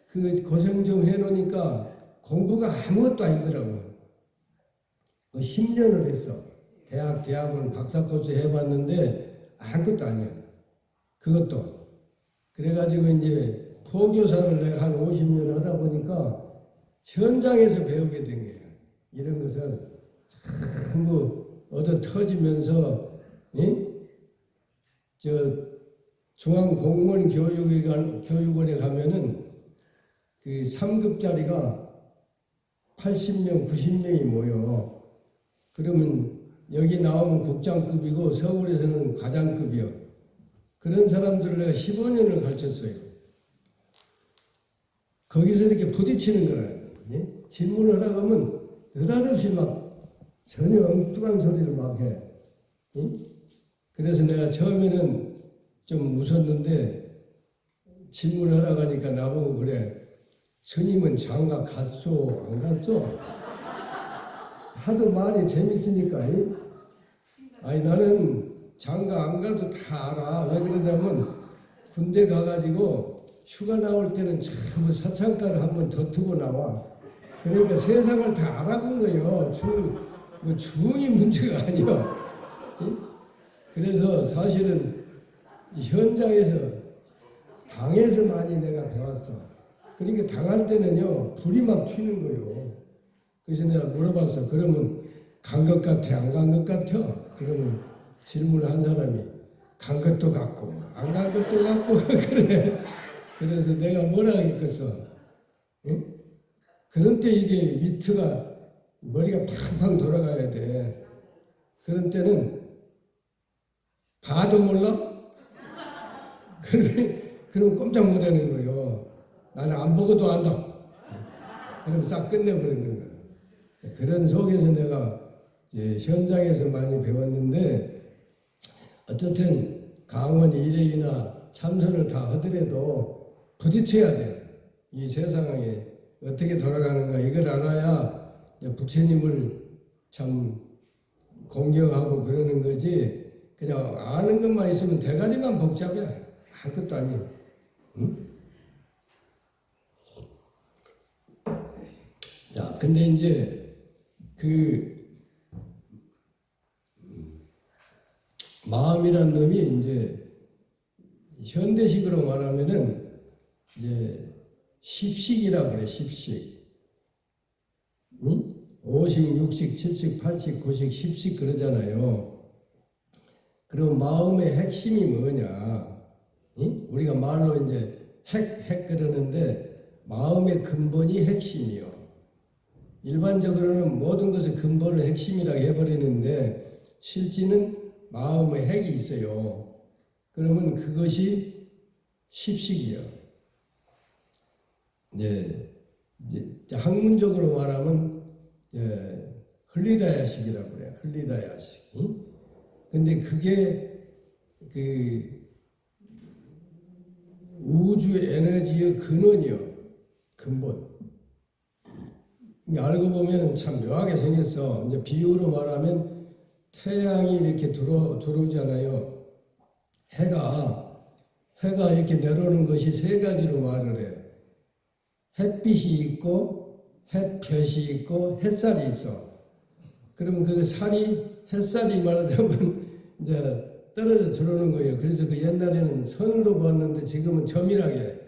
Speaker 3: 그 고생 좀 해놓으니까 공부가 아무것도 아니더라고. 10년을 했어. 대학원 박사코스 해봤는데 아무것도 아니야. 그것도. 그래가지고 이제 포교사를 내가 한 50년 하다 보니까 현장에서 배우게 된 거예요. 이런 것을 전부 얻어 터지면서, 중앙공무원 교육원에 가면은 그 3급짜리가 80명, 90명이 모여. 그러면 여기 나오면 국장급이고 서울에서는 과장급이요. 그런 사람들을 내가 15년을 가르쳤어요. 거기서 이렇게 부딪히는 거라. 질문을 하라고 하면 느닷없이 막 전혀 엉뚱한 소리를 막 해. 그래서 내가 처음에는 좀 웃었는데 질문을 하라고 하니까 나보고 그래. 스님은 장가 갔소? 안 갔소? 하도 말이 재밌으니까. 아니 나는 장가 안 가도 다 알아. 왜 그러냐면 군대 가가지고 휴가 나올 때는 전부 사창가를 한번 더 트고 나와. 그러니까 세상을 다 알아본 거예요. 중이 문제가 아니야. 그래서 사실은 현장에서 당해서 많이 내가 배웠어. 그러니까 당할 때는요 불이 막 튀는 거예요. 그래서 내가 물어봤어. 그러면 간 것 같아? 안 간 것 같아? 그러면 질문한 사람이 간 것도 같고 안 간 것도 같고 그래. 그래서 내가 뭐라 하겠겠어. 응? 그런 때 이게 위트가 머리가 팡팡 돌아가야 돼. 그런 때는 봐도 몰라? 그러면 꼼짝 못하는 거예요. 나는 안 보고도 안다. 그럼 싹 끝내버리는 거예요. 그런 속에서 내가 이제 현장에서 많이 배웠는데 어쨌든 강원 일행이나 참선을 다 하더라도 부딪혀야 돼. 이 세상에 어떻게 돌아가는가 이걸 알아야 부처님을 참 공경하고 그러는 거지. 그냥 아는 것만 있으면 대가리만 복잡해. 아무것도 아니에요. 응? 자, 근데 이제 그 마음이란 놈이 이제 현대식으로 말하면은 이제 십식이라 그래. 십식. 응? 5식, 6식, 7식, 8식, 9식, 10식 그러잖아요. 그럼 마음의 핵심이 뭐냐? 응? 우리가 말로 이제 핵 그러는데 마음의 근본이 핵심이요. 일반적으로는 모든 것의 근본을 핵심이라고 해버리는데 실제는 마음의 핵이 있어요. 그러면 그것이 십식이요. 이제 학문적으로 말하면 흘리다야식이라고 그래요. 흘리다야식. 응? 근데 그게 그 우주 에너지의 근원이요. 근본. 알고 보면 참 묘하게 생겼어. 이제 비유로 말하면 태양이 이렇게 들어오잖아요. 해가 이렇게 내려오는 것이 세 가지로 말을 해요. 햇빛이 있고 햇볕이 있고 햇살이 있어. 그러면 그 햇살이 말하자면 이제 떨어져 들어오는 거예요. 그래서 그 옛날에는 선으로 보았는데 지금은 점이라게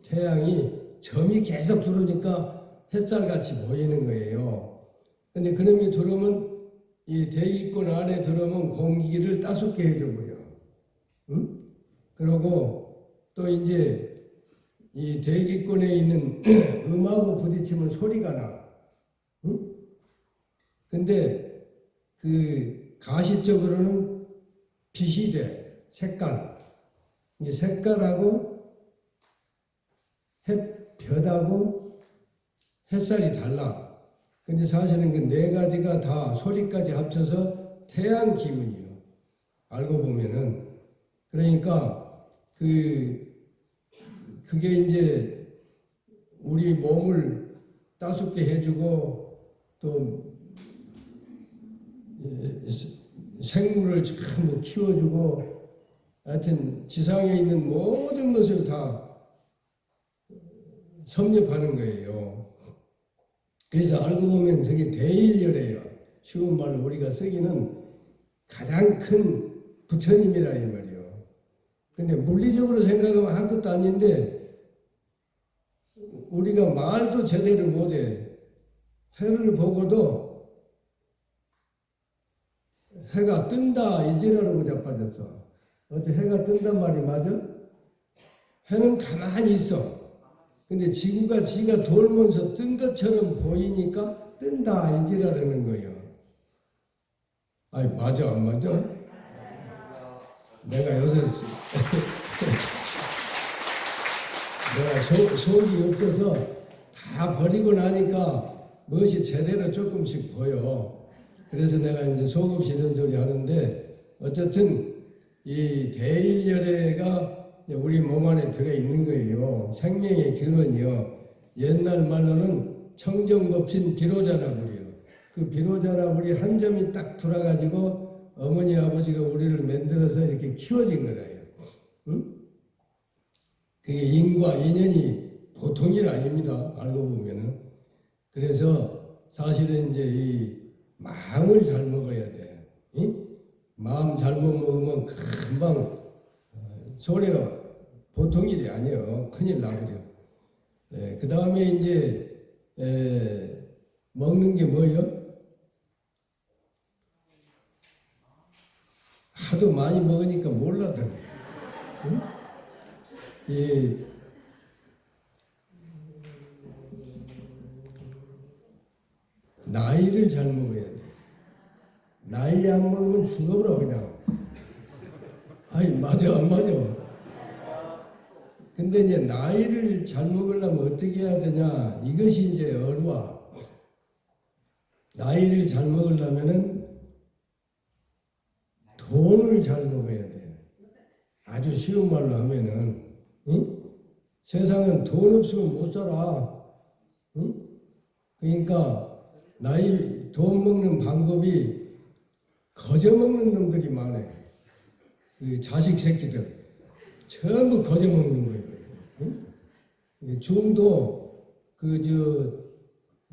Speaker 3: 태양이 점이 계속 들어오니까 햇살같이 보이는 거예요. 근데 그놈이 들어오면 이 대기권 안에 들어오면 공기를 따숩게 해줘버려. 응? 그러고 또 이제 이 대기권에 있는 음하고 부딪히면 소리가 나. 응? 근데 그 가시적으로는 빛이 돼. 색깔. 이게 색깔하고 햇볕하고 햇살이 달라. 근데 사실은 그 네 가지가 다 소리까지 합쳐서 태양 기운이에요. 알고 보면은. 그러니까 그게 이제 우리 몸을 따숩게 해주고 또 생물을 전부 키워주고 하여튼 지상에 있는 모든 것을 다 섭렵하는 거예요. 그래서 알고 보면 저게 대일열이에요. 쉬운 말로 우리가 쓰기는 가장 큰 부처님이라 이 말이에요. 근데 물리적으로 생각하면 한 것도 아닌데 우리가 말도 제대로 못해. 해를 보고도 해가 뜬다 이지라고 자빠졌어. 어째 해가 뜬단 말이 맞아? 해는 가만히 있어. 근데 지구가 지가 돌면서 뜬 것처럼 보이니까 뜬다 이지라는 거예요. 아니 맞아 안 맞아? 내가 요새 내가 속이 없어서 다 버리고 나니까 무엇이 제대로 조금씩 보여. 그래서 내가 이제 속 없이 이런 소리 하는데 어쨌든 이 대일열애가 우리 몸 안에 들어있는 거예요. 생명의 근원이요. 옛날 말로는 청정법신 비로자나불이요. 그 비로자나불이 한 점이 딱 돌아가지고 어머니 아버지가 우리를 만들어서 이렇게 키워진 거예요. 응? 그게 인과 인연이 보통이 아닙니다. 알고 보면은. 그래서 사실은 이제 이 마음을 잘 먹어야 돼. 응? 마음 잘못 먹으면 금방 손해가 보통 일이 아니에요. 큰일 나버려. 그 다음에 이제 먹는 게 뭐예요? 하도 많이 먹으니까 몰라도. 응? 나이를 잘 먹어야 돼. 나이 안 먹으면 죽어버려 그냥. 아니 맞아 안 맞아? 근데 이제 나이를 잘 먹으려면 어떻게 해야 되냐? 이것이 이제 어려워. 나이를 잘 먹으려면은 돈을 잘 먹어야 돼. 아주 쉬운 말로 하면은, 응? 세상은 돈 없으면 못 살아. 응? 그러니까 돈 먹는 방법이 거저 먹는 놈들이 많아. 그 자식 새끼들 전부 거저 먹는 거예요. 응? 중도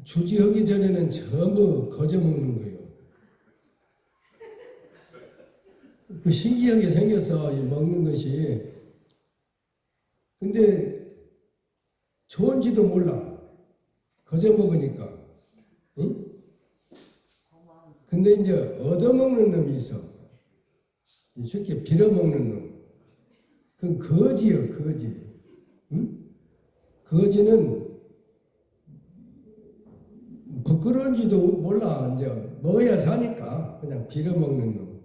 Speaker 3: 주지하기 전에는 전부 거저 먹는 거예요. 그 신기하게 생겼어, 이 먹는 것이. 근데 좋은지도 몰라. 거저 먹으니까. 응? 근데 이제 얻어먹는 놈이 있어. 쉽게 빌어먹는 놈. 그건 거지요, 거지. 응? 거지는 그런지도 몰라. 이제 먹어야 사니까 그냥 빌어 먹는 놈.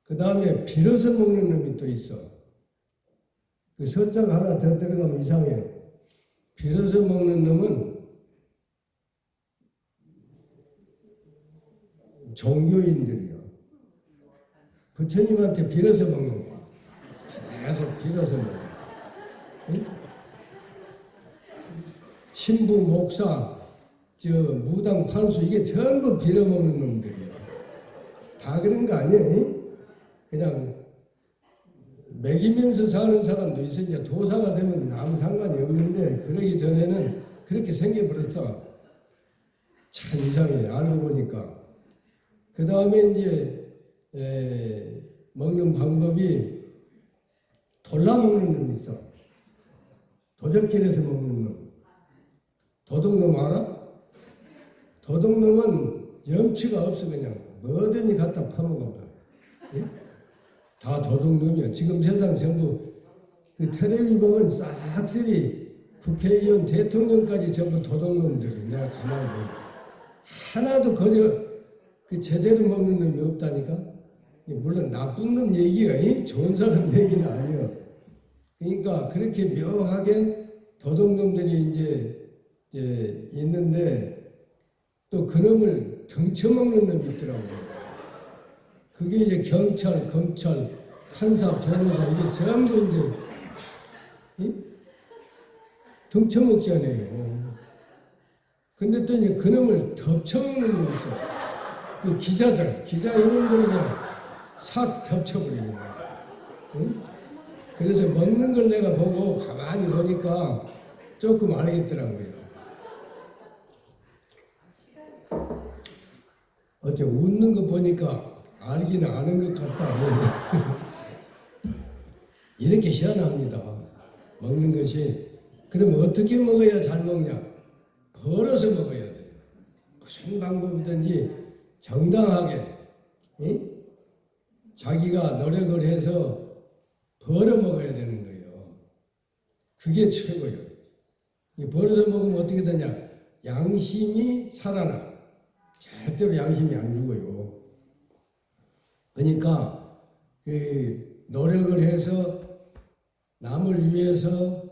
Speaker 3: 그 다음에 빌어서 먹는 놈이 또 있어. 그 서자가 하나 더 들어가면 이상해요. 빌어서 먹는 놈은 종교인들이요. 부처님한테 빌어서 먹는 거야. 계속 빌어서 먹어. 응? 신부, 목사, 무당, 판수 이게 전부 빌어먹는 놈들이에요. 다 그런 거 아니에요? 그냥 먹이면서 사는 사람도 있어. 이제 도사가 되면 아무 상관이 없는데 그러기 전에는 그렇게 생겨버렸어. 참 이상해. 알고 보니까. 그 다음에 이제 먹는 방법이 돌라먹는 놈 있어. 도적질해서 먹는 놈. 도둑놈 알아? 도둑놈은 염치가 없어. 그냥 뭐든지 갖다 파먹어봐. 예? 다 도둑놈이야. 지금 세상 전부 그 텔레비 보면 싹쓸이 국회의원, 대통령까지 전부 도둑놈들이. 내가 가만히 보니까 하나도 그 제대로 먹는 놈이 없다니까. 물론 나쁜 놈 얘기가 좋은 사람 얘기는 아니야. 그러니까 그렇게 묘하게 도둑놈들이 이제 있는데 또 그놈을 등쳐먹는 놈이 있더라고요. 그게 이제 경찰, 검찰, 판사, 변호사 이게 전부 이제 등쳐먹잖아요. 근데 또 이제 그놈을 덮쳐먹는 놈이 있어. 그 기자 이놈들이 그냥 싹 덮쳐버리는 거야. 응? 그래서 먹는 걸 내가 보고 가만히 보니까 조금 알겠더라고요. 어째 웃는 거 보니까 알기는 아는 것 같다. 이렇게 희한합니다. 먹는 것이. 그럼 어떻게 먹어야 잘 먹냐? 벌어서 먹어야 돼요. 무슨 방법이든지 정당하게 자기가 노력을 해서 벌어 먹어야 되는 거예요. 그게 최고예요. 벌어서 먹으면 어떻게 되냐? 양심이 살아나. 절대로 양심이 안 죽어요. 그러니까 그 노력을 해서 남을 위해서,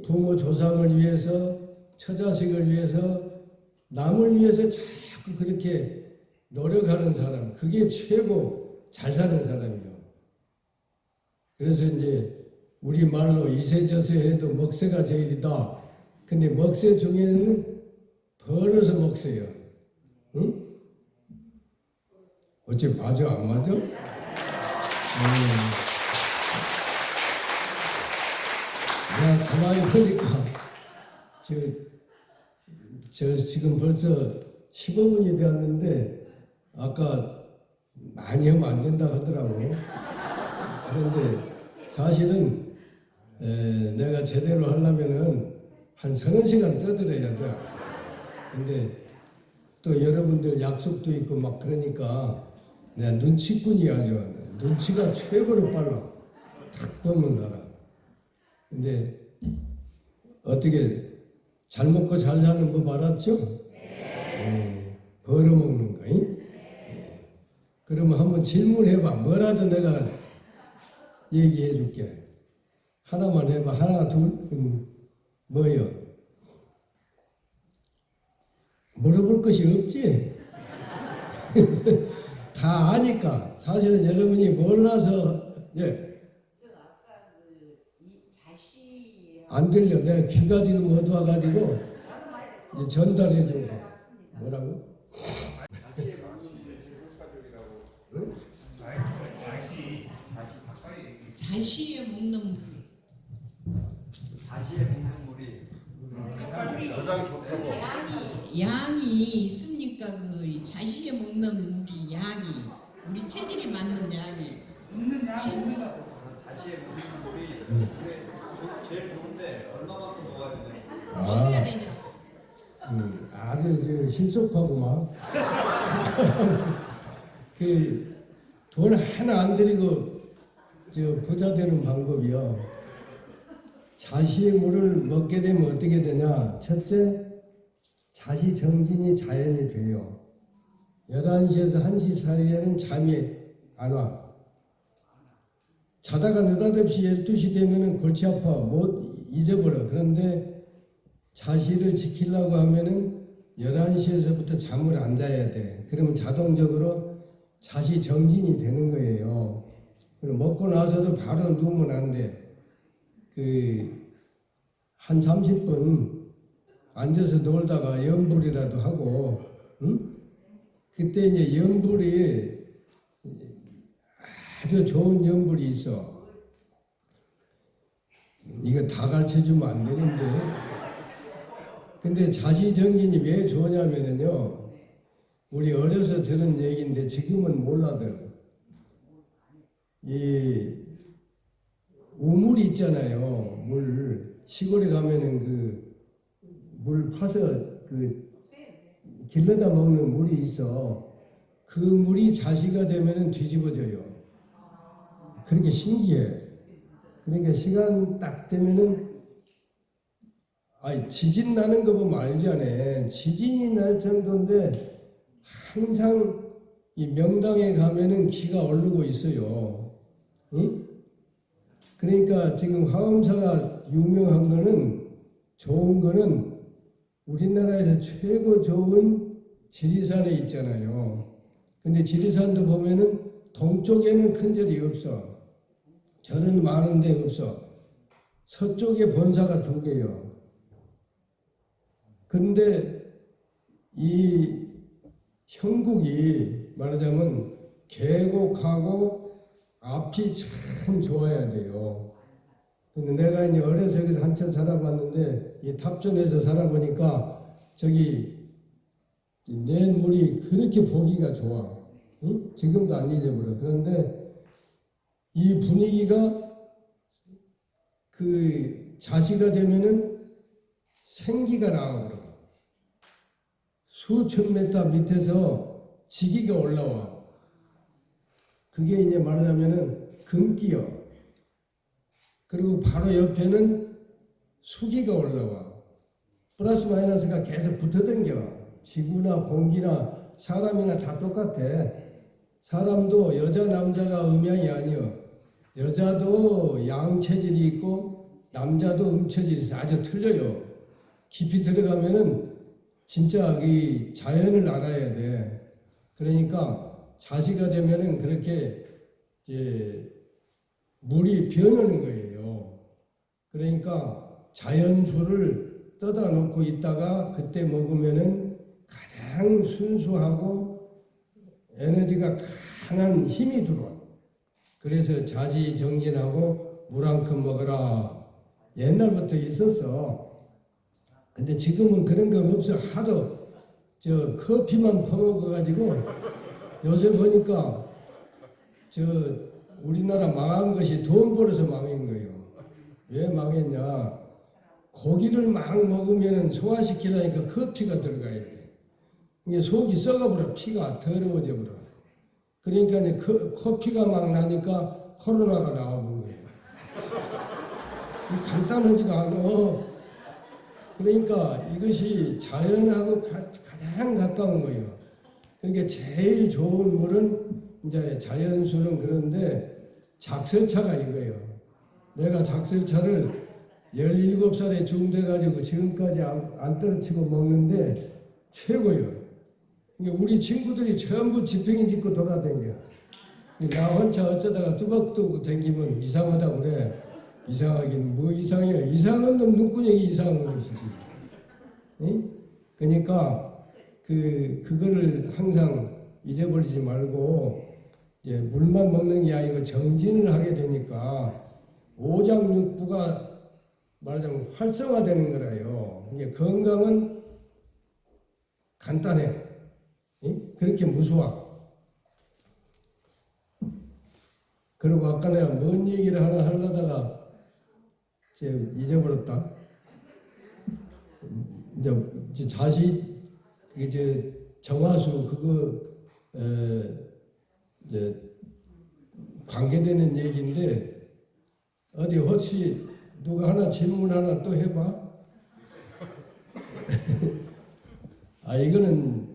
Speaker 3: 부모 조상을 위해서, 처자식을 위해서, 남을 위해서 자꾸 그렇게 노력하는 사람, 그게 최고 잘 사는 사람이에요. 그래서 이제 우리 말로 이세저세 해도 먹새가 제일이다. 근데 먹새 중에는 벌어서 먹새요. 응? 어째 맞아 안 맞아? 내가 가만히 보니까 저 지금 벌써 15분이 되었는데 아까 많이 하면 안 된다고 하더라고. 그런데 사실은 내가 제대로 하려면은 한 30시간 떠들어야 돼. 근데 또 여러분들 약속도 있고 막 그러니까 내가 눈치꾼이 아주 눈치가 최고로 빨라. 탁 보면 알아. 근데 어떻게 잘 먹고 잘 사는 법 알았죠? 네. 벌어먹는 거. 네. 그러면 한번 질문해봐. 뭐라도 내가 얘기해 줄게. 하나만 해봐. 하나, 둘, 뭐요? 물어볼 것이 없지? 다 아니까. 사실은 여러분이 몰라서, 안 들려. 내가 귀가 지금 어두워가지고 전달해 줘. 뭐라고?
Speaker 4: 자시에 먹는 물.
Speaker 1: 다시에 먹는 물이
Speaker 5: 가장 좋다고.
Speaker 4: 양이 있습니까? 그 자시에 먹는 물이 양이 우리 체질에 맞는 양이
Speaker 1: 다시에 먹는 물이 제일 좋은데 얼마만큼 먹어야 되냐?
Speaker 4: 먹어야 되냐?
Speaker 3: 아주 신속하구만. 그 돈 하나 안 들이고 부자 되는 방법이요. 자시의 물을 먹게 되면 어떻게 되냐? 첫째, 자시 정진이 자연이 돼요. 11시에서 1시 사이에는 잠이 안 와. 자다가 느닷없이 12시 되면은 골치 아파. 못 잊어버려. 그런데 자시를 지키려고 하면은 11시에서부터 잠을 안 자야 돼. 그러면 자동적으로 자시 정진이 되는 거예요. 그리고 먹고 나서도 바로 누우면 안 돼. 한 30분 앉아서 놀다가 염불이라도 하고, 응? 그때 이제 염불이 아주 좋은 염불이 있어. 이거 다 가르쳐주면 안 되는데. 근데 자시정진이 왜 좋냐면요. 우리 어려서 들은 얘기인데 지금은 몰라도 이 우물이 있잖아요. 물 시골에 가면은 그 물 파서 그 길러다 먹는 물이 있어. 그 물이 자시가 되면은 뒤집어져요. 그렇게 신기해. 그러니까 시간 딱 되면은 지진 나는 거 보면 알잖아요. 지진이 날 정도인데 항상 이 명당에 가면은 기가 오르고 있어요. 응? 그러니까 지금 화엄사가 유명한 거는 좋은 거는 우리나라에서 최고 좋은 지리산에 있잖아요. 근데 지리산도 보면은 동쪽에는 큰 절이 없어. 절은 많은데 없어. 서쪽에 본사가 2개요. 근데 이 형국이 말하자면 계곡하고 앞이 참 좋아야 돼요. 근데 내가 이제 어려서 여기서 한참 살아봤는데 이 탑전에서 살아보니까 저기 내 물이 그렇게 보기가 좋아. 응? 지금도 안 잊어버려. 그런데 이 분위기가 그 자시가 되면은 생기가 나오고 수천 메타 밑에서 지기가 올라와. 그게 이제 말하자면은 금기요. 그리고 바로 옆에는 수기가 올라와. 플러스 마이너스가 계속 붙어댕겨. 지구나 공기나 사람이나 다 똑같아. 사람도 여자 남자가 음양이 아니여. 여자도 양체질이 있고 남자도 음체질이 있어. 아주 틀려요. 깊이 들어가면은 진짜 이 자연을 알아야 돼. 그러니까 자시가 되면은 그렇게 이제 물이 변하는 거예요. 그러니까 자연수를 떠다 놓고 있다가 그때 먹으면은 가장 순수하고 에너지가 강한 힘이 들어와. 그래서 자시정진하고 물 한 컵 먹어라. 옛날부터 있었어. 근데 지금은 그런 거 없어. 하도 저 커피만 퍼먹어가지고 요새 보니까 저 우리나라 망한 것이 돈 벌어서 망한 거예요. 왜 망했냐? 고기를 막 먹으면 소화시키려니까 커피가 들어가야 돼. 이게 속이 썩어버려. 피가 더러워져 버려. 그러니까 이제 커피가 막 나니까 코로나가 나와본 거예요. 간단하지가 않아. 그러니까 이것이 자연하고 가장 가까운 거예요. 그러니까 제일 좋은 물은 이제 자연수는 그런데 작설차가 이거예요. 내가 작설차를 17살에 중돼가지고 지금까지 안 떨어치고 먹는데 최고예요. 우리 친구들이 전부 지팽이 짚고 돌아다녀. 나 혼자 어쩌다가 뚜벅뚜벅 댕기면 이상하다고 그래. 이상하긴 뭐 이상해. 이상한 놈 눈구녕이 이상한 것이지. 응? 그러니까 그거를 항상 잊어버리지 말고 이제 물만 먹는 게 아니고 정진을 하게 되니까 오장육부가 말하자면 활성화되는 거라요. 이게 건강은 간단해. 응? 그렇게 무수하. 그리고 아까 내가 뭔 얘기를 하나 하려다가 잊어버렸다. 이제 자시 이제 정화수 그거 이제 관계되는 얘기인데 어디 혹시 누가 하나 질문 하나 또 해봐. 이거는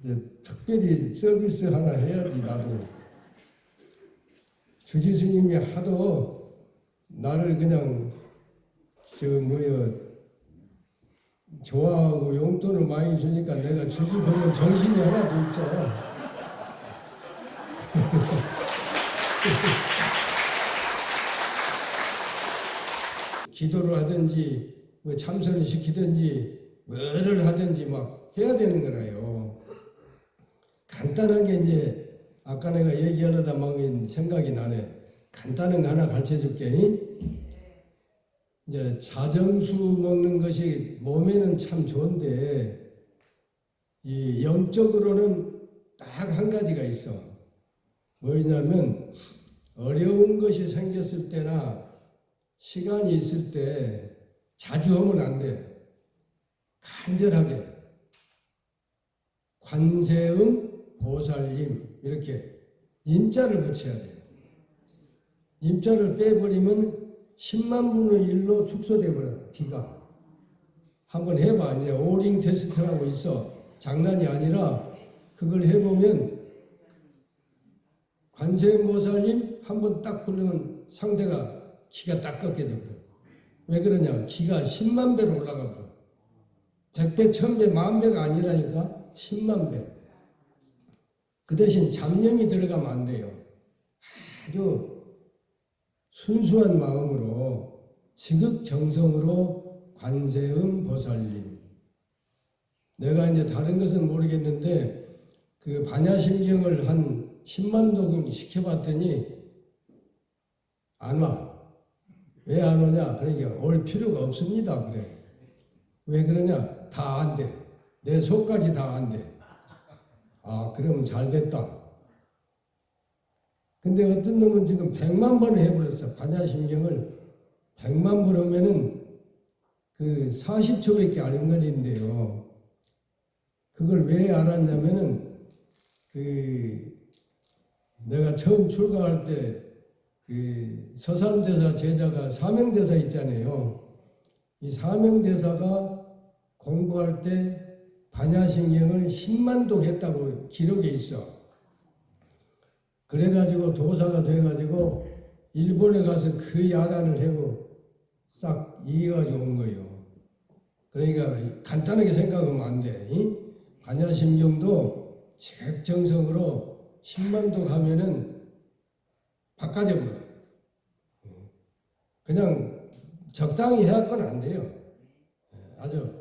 Speaker 3: 이제 특별히 서비스 하나 해야지. 나도 주지스님이 하도 나를 그냥 좋아하고 용돈을 많이 주니까 내가 주지 보면 정신이 하나도 없어. 기도를 하든지 뭐 참선을 시키든지 뭐를 하든지 막 해야 되는 거라요. 간단한 게 이제 아까 내가 얘기하려다 막 생각이 나네. 간단한 거 하나 가르쳐 줄게. 이제 자정수 먹는 것이 몸에는 참 좋은데 이 영적으로는 딱 한 가지가 있어. 뭐냐면 어려운 것이 생겼을 때나 시간이 있을 때 자주 하면 안 돼. 간절하게 관세음 보살님 이렇게 임자를 붙여야 돼. 임자를 빼버리면 10만 분의 1로 축소돼 버려. 기가. 한번 해봐. 이제 오링 테스트라고 있어. 장난이 아니라 그걸 해보면 관세음보살님 한번 딱 부르면 상대가 기가 딱 꺾여져 버려. 왜 그러냐? 기가 10만 배로 올라가 버려. 100배, 1000배, 10,000배가 아니라니까 10만 배. 그 대신 잡념이 들어가면 안 돼요. 아주 순수한 마음으로 지극정성으로 관세음 보살님. 내가 이제 다른 것은 모르겠는데 그 반야심경을 한 10만 도금 시켜봤더니 안 와. 왜 안 오냐? 그러니까 올 필요가 없습니다. 그래. 왜 그러냐? 다 안 돼. 내 속까지 다 안 돼. 그러면 잘 됐다. 근데 어떤 놈은 지금 100만 번을 해버렸어. 반야심경을 100만 번 하면은 그 40초밖에 안 걸린대요. 그걸 왜 알았냐면은 내가 처음 출가할 때 서산대사 제자가 사명대사 있잖아요. 이 사명대사가 공부할 때 반야심경을 10만 도 했다고 기록에 있어. 그래가지고 도사가 돼가지고 일본에 가서 그 야단을 하고 싹 이겨가지고 온 거예요. 그러니까 간단하게 생각하면 안 돼. 반야심경도 지극정성으로 10만 도 가면은 바꿔져 버려. 그냥 적당히 해야 건 안 돼요. 아주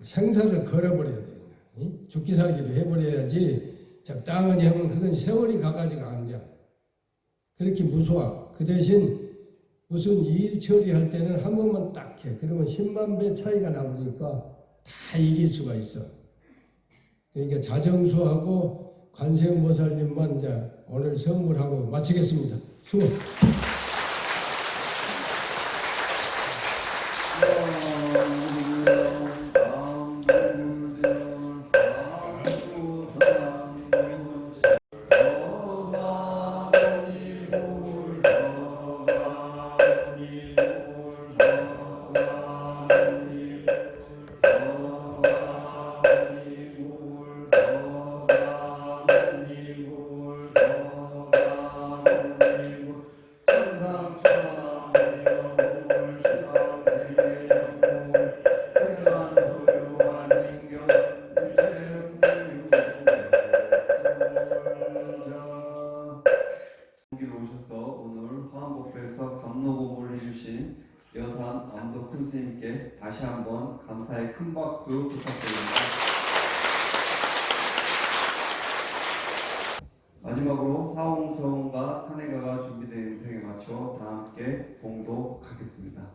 Speaker 3: 생사를 걸어버려야 돼요. 죽기 살기도 해버려야지 적당히 하면 그건 세월이 가가지고 안 돼. 그렇게 무서워. 그 대신 무슨 일 처리할 때는 한 번만 딱 해. 그러면 10만 배 차이가 나버리니까 다 이길 수가 있어. 그러니까 자정수하고 관세음보살님만 이제 오늘 선물하고 마치겠습니다. 수고.
Speaker 1: 여산 암도 큰 스님께 다시 한번 감사의 큰 박수 부탁드립니다. 마지막으로 사홍성과 산해가가 준비된 음성에 맞춰 다 함께 봉독하겠습니다.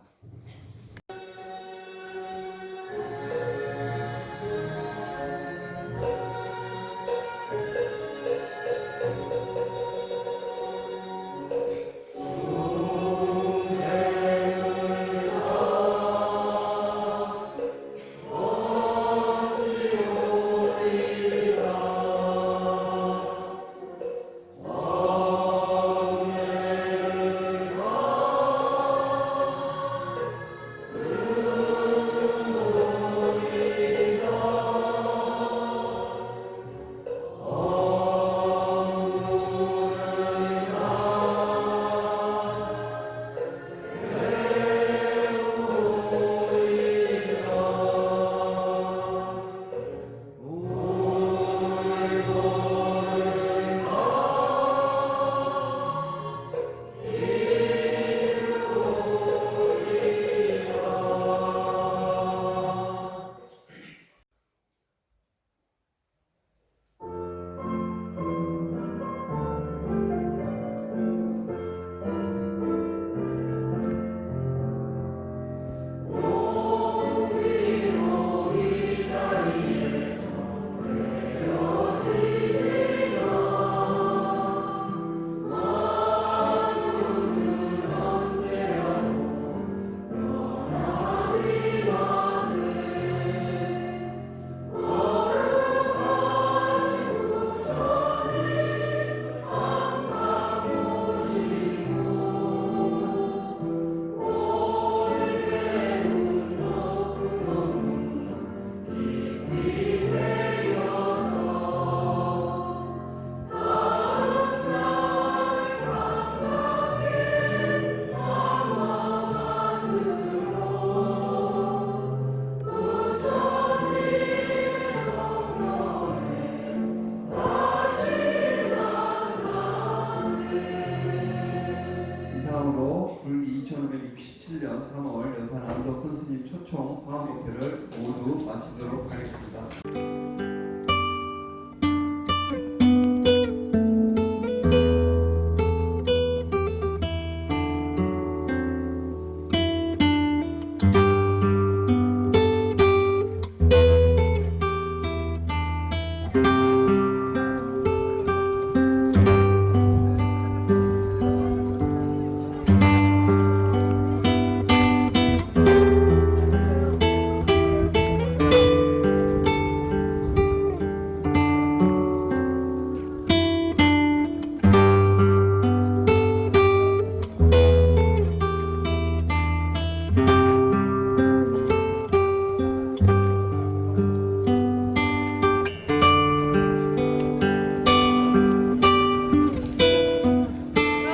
Speaker 1: 2017년 3월 여산 안도 큰 스님 초청 화합법회를 모두 마치도록 하겠습니다.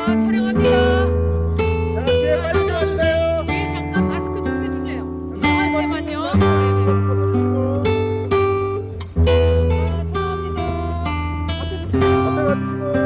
Speaker 6: 자, 촬영합니다.
Speaker 5: 자, 뒤에 빨리 와주세요.
Speaker 6: 뒤에 잠깐 마스크 좀 해주세요. 촬영할 때만요.
Speaker 5: 받아주시고
Speaker 6: 자, 촬영합니다.
Speaker 5: 앞에 와주시고